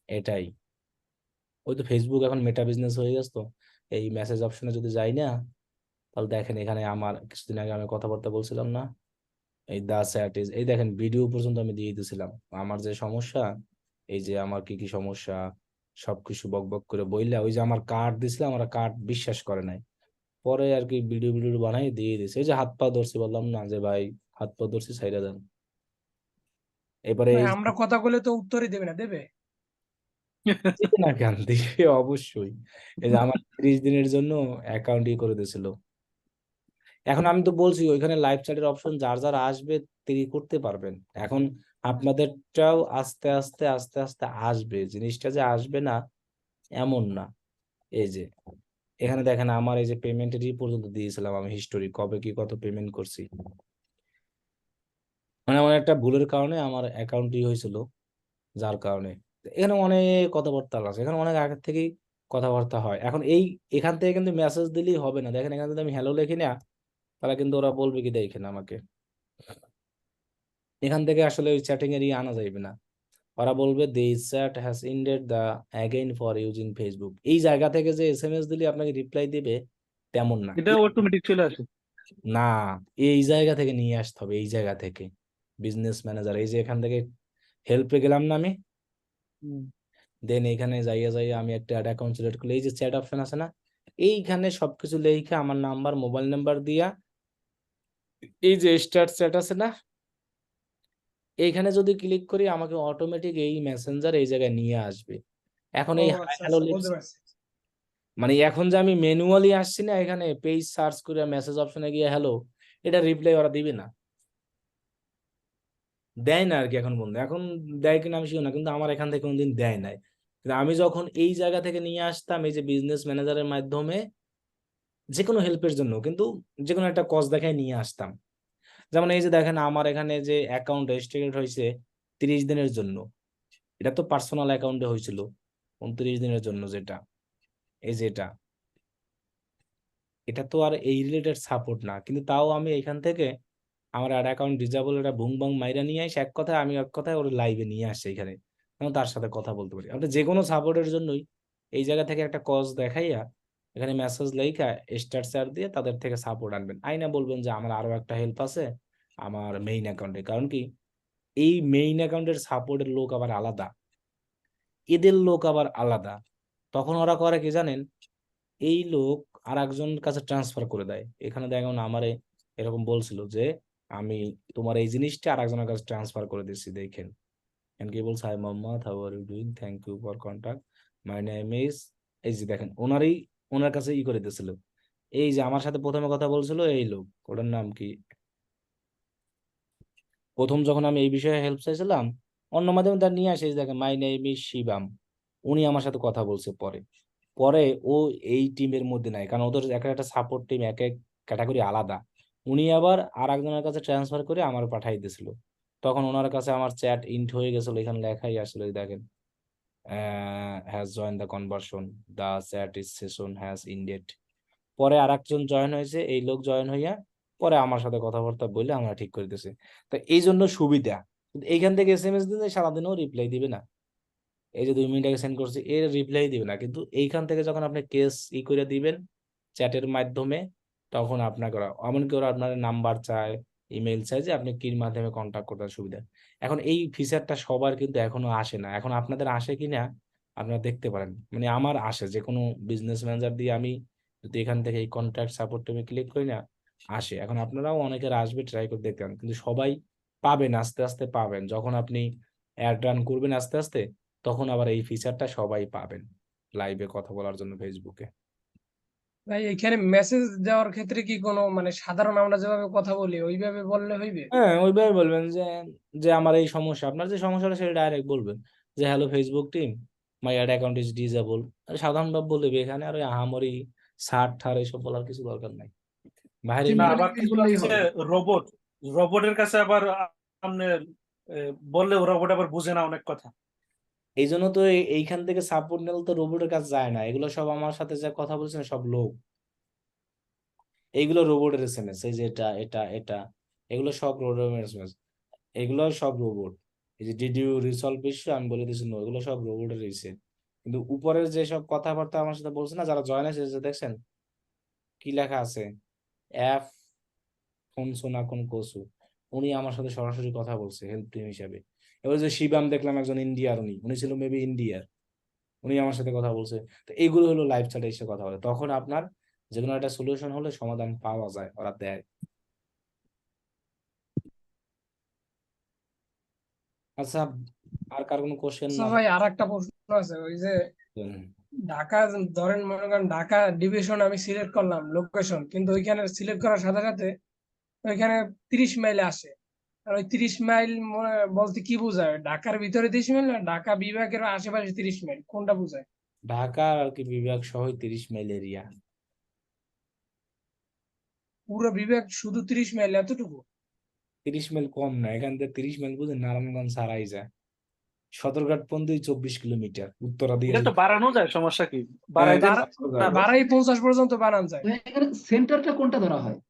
এটাই। ওই তো ফেসবুক এখন মেটা বিজনেস হয়ে গেছে, তো এই মেসেজ অপশনে যদি যাই না, তাহলে দেখেন এখানে আমার কিছুদিন আগে আমি কথাবার্তা বলছিলাম না, এই দা স্যাট ইজ, এই দেখেন ভিডিও পর্যন্ত আমি দিয়ে দিয়েছিলাম আমার যে সমস্যা, এই যে আমার কি কি সমস্যা সবকিছু বক বক করে বইলা, ওই যে আমার কার্ড দিছিলাম, আমার কার্ড বিশ্বাস করে নাই, পরে আর কি ভিডিও ভিডিও বানাই দিয়ে দিছে। এই যে হাত পা ধরছি, বললাম না যে ভাই হাত পা ধরছি ছাইড়া দেন। এবারে ভাই এই আমরা কথা বলে তো উত্তরই দেবে না, দেবে? দিবে না কেন, দিবে অবশ্যই। এই যে আমার 30 দিনের জন্য অ্যাকাউন্ট করে দিয়েছিল। এখন আমি তো বলছি ওইখানে লাইভ চ্যাটের অপশন যার যার আসবে তিনি করতে পারবেন। এখন আপনাদেরটাও আস্তে আস্তে আস্তে আস্তে আসবে, জিনিসটা যে আসবে না এমন না। এই যে এখানে দেখেন আমার এই যে পেমেন্টের পর্যন্ত দিয়েছিলাম আমি হিস্টোরি, কবে কি কত পেমেন্ট করছি। মানে আমার একটা ভুলের কারণে আমার অ্যাকাউন্টই হয়েছিল, যার কারণে এখানে অনেক কথাবার্তা আছে, এখানে অনেক আগের থেকেই কথাবার্তা হয়। এখন এখান থেকে কিন্তু মেসেজ দিলেই হবে না, দেখেন এখানে যদি আমি হ্যালো লিখি না, তাহলে কিন্তু ওরা বলবে কি দেখেন আমাকে, এখান থেকে আসলে ওই চ্যাটিং এর আনা যাইবে না। ওরা বলবে this chat has ended the again for using Facebook. এই জায়গা থেকে যে এসএমএস দিলে আপনাকে রিপ্লাই দিবে তেমন না। এটা অটোমেটিক চলে আসে। না, এই জায়গা থেকে নিয়ে আসতে হবে, এই জায়গা থেকে বিজনেস ম্যানেজার, এই যে এখান থেকে হেল্পে গেলাম না আমি, দেন এখানে যাইয়া যাইয়া আমি একটা অ্যাড অ্যাকাউন্ট সিলেক্ট করলে এই যে চ্যাট অপশন আছে না, এইখানে সবকিছু লেখা আমার নাম্বার মোবাইল নাম্বার দিয়া, এই যে স্টার্ট চ্যাট আছে না, এইখানে যদি ক্লিক করি আমাকে অটোমেটিক এই মেসেঞ্জার এই জায়গায় নিয়ে আসবে। এখন ও এই হাই আচ্ছা হ্যালো আচ্ছা, লিখছি, বুঝতে পারছি। মানে এখন যে আমি ম্যানুয়ালি আসছি না, এখানে পেজ সার্চ করে মেসেজ অপশনে গিয়ে হ্যালো, এটা রিপ্লাই ওরা দিবে না, দেয় না আর কি এখন বন্ধু। এখন দেয় কিনা আমি শিওর না, কিন্তু আমার এখান থেকে কোনোদিন দেয় নাই। কিন্তু আমি যখন এই জায়গা থেকে নিয়ে আসতাম এই যে বিজনেস ম্যানেজারের মাধ্যমে যে কোনো হেল্পের জন্য, কিন্তু যে কোনো একটা কজ দেখায় নিয়ে আসতাম। যেমন এই যে দেখেন আমার এখানে যে অ্যাকাউন্ট রেজিস্ট্রেট হয়েছে 30 দিনের জন্য, এটা তো পার্সোনাল অ্যাকাউন্টে হয়েছিল 29 দিনের জন্য, যেটা এই যেটা, এটা তো আর এই রিলেটেড সাপোর্ট না, কিন্তু তাও আমি এখান থেকে আমার অ্যাড অ্যাকাউন্ট ডিজেবল এটা বুং বাং মাইরা নিয়ে আসি, এক কথায় আমি এক কথায় ওর লাইভে নিয়ে আসছি এখানে, এবং তার সাথে কথা বলতে পারি। আপনি যে কোনো সাপোর্টের জন্যই এই জায়গা থেকে একটা কজ দেখাইয়া এখানে মেসেজ লেখা স্টার্ট শেয়ার দিয়ে তাদের থেকে সাপোর্ট আনবেন। আইনা বলবেন যে আমার আরো একটা হেল্প আছে আমার মেইন অ্যাকাউন্টে, কারণ কি এই মেইন অ্যাকাউন্টের সাপোর্টের লোক আবার আলাদা, এদের লোক আবার আলাদা। তখন ওরা করে কি জানেন, এই লোক আর একজনের কাছে ট্রান্সফার করে দেয়। এখানে দেখুন আমারে এরকম বলছিল যে আমি তোমার এই জিনিসটা আর একজনের কাছে ট্রান্সফার করে দিচ্ছি, দেখেন এন্ড কি বলছে, hi Mohammad, how are you doing, thank you for contact, my name is, এই যে দেখেন ওনার কাছে করে দিয়েছিল। এই যে আমার সাথে প্রথমে কথা বলছিল এই লোক, ওটার নাম কি, প্রথম যখন আমি এই বিষয়ে হেল্প চাইছিলাম অন্য মাধ্যমে তার নিয়ে আসে, এই যে দেখেন মাই নেম ইজ শিবাম, উনি আমার সাথে কথা বলছে। পরে পরে ও এই টিমের মধ্যে নাই, কারণ ওদের একটা একটা সাপোর্ট টিম এক এক ক্যাটাগরি আলাদা। উনি আবার আর একজনের কাছে ট্রান্সফার করে আমার পাঠাই দিয়েছিল। তখন ওনার কাছে আমার চ্যাট ইন্ট হয়ে গেছিল, এখানে লেখাই আসলে দেখেন has join the conversion, the chat is session has ended. পরে আরেকজন জয়েন হয়েছে, এই লোক জয়েন হইয়া পরে আমার সাথে কথাবার্তা বলে আমরা ঠিক করে দিতেছি। তো এই জন্য সুবিধা। কিন্তু এইখান থেকে SMS দিলে সারাদিনও রিপ্লাই দিবে না। এই যে 2 মিনিট আগে সেন্ড করছি এর রিপ্লাই দিবে না, কিন্তু এইখান থেকে যখন আপনি কেস করে দিবেন চ্যাটের মাধ্যমে, তখন আপনাকে এমনকি ওরা আপনার নাম্বার চায়, ইমেল চায় যে আপনি কির মাধ্যমে কন্ট্যাক্ট করতে সুবিধা। এখন এই ফিচারটা সবার কিন্তু এখনো আসে না। এখন আপনাদের আসে কিনা আপনারা দেখতে পারেন, মানে আমার আসে যে কোনো বিজনেস ম্যানেজার দিয়ে আমি যদি এখান থেকে এই কন্ট্যাক্ট সাপোর্ট আমি ক্লিক করি না, আসে। এখন আপনারাও অনেকের আসবে, ট্রাই করে দেখবেন, কিন্তু সবাই পাবেন, আস্তে আস্তে পাবেন। যখন আপনি অ্যাড রান করবেন আস্তে আস্তে, তখন আবার এই ফিচারটা সবাই পাবেন লাইভে কথা বলার জন্য ফেসবুকে। ভাই এখানে মেসেজ দেওয়ার ক্ষেত্রে কি কোনো মানে সাধারণ আমরা যেভাবে কথা বলি ওইভাবে বললে হইবে? হ্যাঁ, ওইভাবে বলবেন যে যে আমার এই সমস্যা, আপনার যে সমস্যাটা সেটা ডাইরেক্ট বলবেন যে hello Facebook team, my add account is disable. সাধারণ ভাবে বলবে, এখানে আর ওই আহামরি সার ঠার এইসব বলার কিছু দরকার নাই। বাইরে না, সিম্পল আবার ইংলিশ কিছু বললেই আছে হবে। রোবটের কাছে আবার আপনার বললে রোবট আবার বুঝে না অনেক কথা। এই জন্য তো এইখান থেকে সাপোর্ট নিলে তো রোবটের কাছে যায় না, এগুলো সব আমার সাথে যে কথা বলছেন সব লোক, এইগুলো রোবটের SMS। এই যে এটা এটা এটা এগুলো সব রোবটের SMS, এগুলো সব রোবট। এই যে ডিড ইউ রিসলভ ইস্যু, আমি বলে দিয়েছি নো, এগুলো সব রোবটের ইস্যু। কিন্তু উপরের যে সব কথাবার্তা আমার সাথে বলছে না যারা জয়েন আছে, যে দেখছেন কি লেখা আছে, এফ ফোন সোনা কোন কসু, উনি আমার সাথে সরাসরি কথা বলছে হেল্প টিম হিসাবে। এবার যে শিবাম দেখলাম একজন ইন্ডিয়ার, উনি ছিল মেবি ইন্ডিয়ার, উনি আমার সাথে কথা বলছে। তো এইগুলো হলো লাইভ চ্যাটে এসে কথা বলে, তখন আপনার যে কোনো একটা সলিউশন হলে সমাধান পাওয়া যায়, ওরা দেয়। আচ্ছা, আর কার কোনো কোশ্চেন আচ্ছা না ভাই আর একটা প্রশ্ন আছে, ওই যে থাকলে ঢাকা, ধরেন মনে করেন ঢাকা ডিভিশন আমি সিলেক্ট করলাম লোকেশন, কিন্তু ওইখানে সিলেক্ট করার সাথে সাথে ওইখানে 30 মাইলে আসে। আর ওই 30 মাইল বলতে কি বোঝায়? ঢাকার ভিতরে 30 মাইল না ঢাকা বিভাগের আশেপাশে 30 মাইল, কোনটা বোঝায়? ঢাকা আর কি বিভাগ সহ 30 মাইল এরিয়া। পুরো বিভাগ শুধু 30 মাইল এতটুকু? 30 মাইল কম না, এখান থেকে 30 মাইল বুঝে নারায়ণগঞ্জ ছাড়াই যায়, সদরঘাট পর্যন্ত 24 কিলোমিটার, উত্তরা দিয়ে এটা তো যদি বাড়ানো যায়, সমস্যা কি? হ্যাঁ, বাড়াই এটা দেন। বাড়ানো যায়। বাড়াই 50 পর্যন্ত বানানো যায়। ভাই এখানে সেন্টারটা কোনটা ধরা হয়?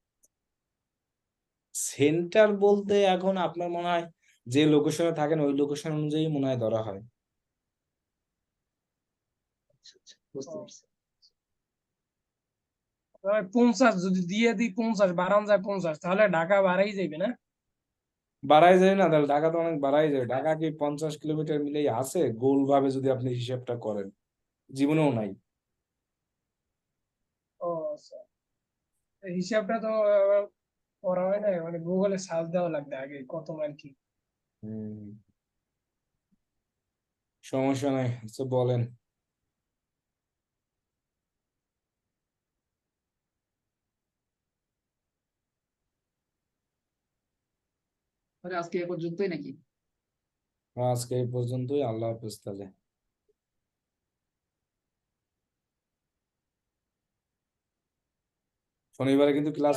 সেন্টার বলতে এখন আপনার মনে হয় যে লোকেশনে থাকেন ওই লোকেশন অনুযায়ী মনে হয় ধরা হয়। আচ্ছা, আচ্ছা, বুঝতে পারছি। 50 যদি দিয়ে দিই, 50 বাড়ানো যায় 50, তাহলে ঢাকা বাড়াই যাবে না? বাড়াই যায় না, তাহলে ঢাকা তো অনেক বাড়াই যায়। ঢাকা কি 50 কিলোমিটার মিলেই আছে গোল ভাবে যদি আপনি হিসাবটা করেন? জীবনেও নাই। ও আচ্ছা, এই হিসাবটা তো করা হয় না, মানে গুগলে সার্চ দেওয়া লাগবে আগে কত মাইল কি। হম, সমস্যা নাই, আচ্ছা বলেন। তাহলে আজকে এ পর্যন্তই নাকি? আজকে এই পর্যন্তই, আল্লাহ হাফেজ তাহলে। শনিবারে কিন্তু ক্লাস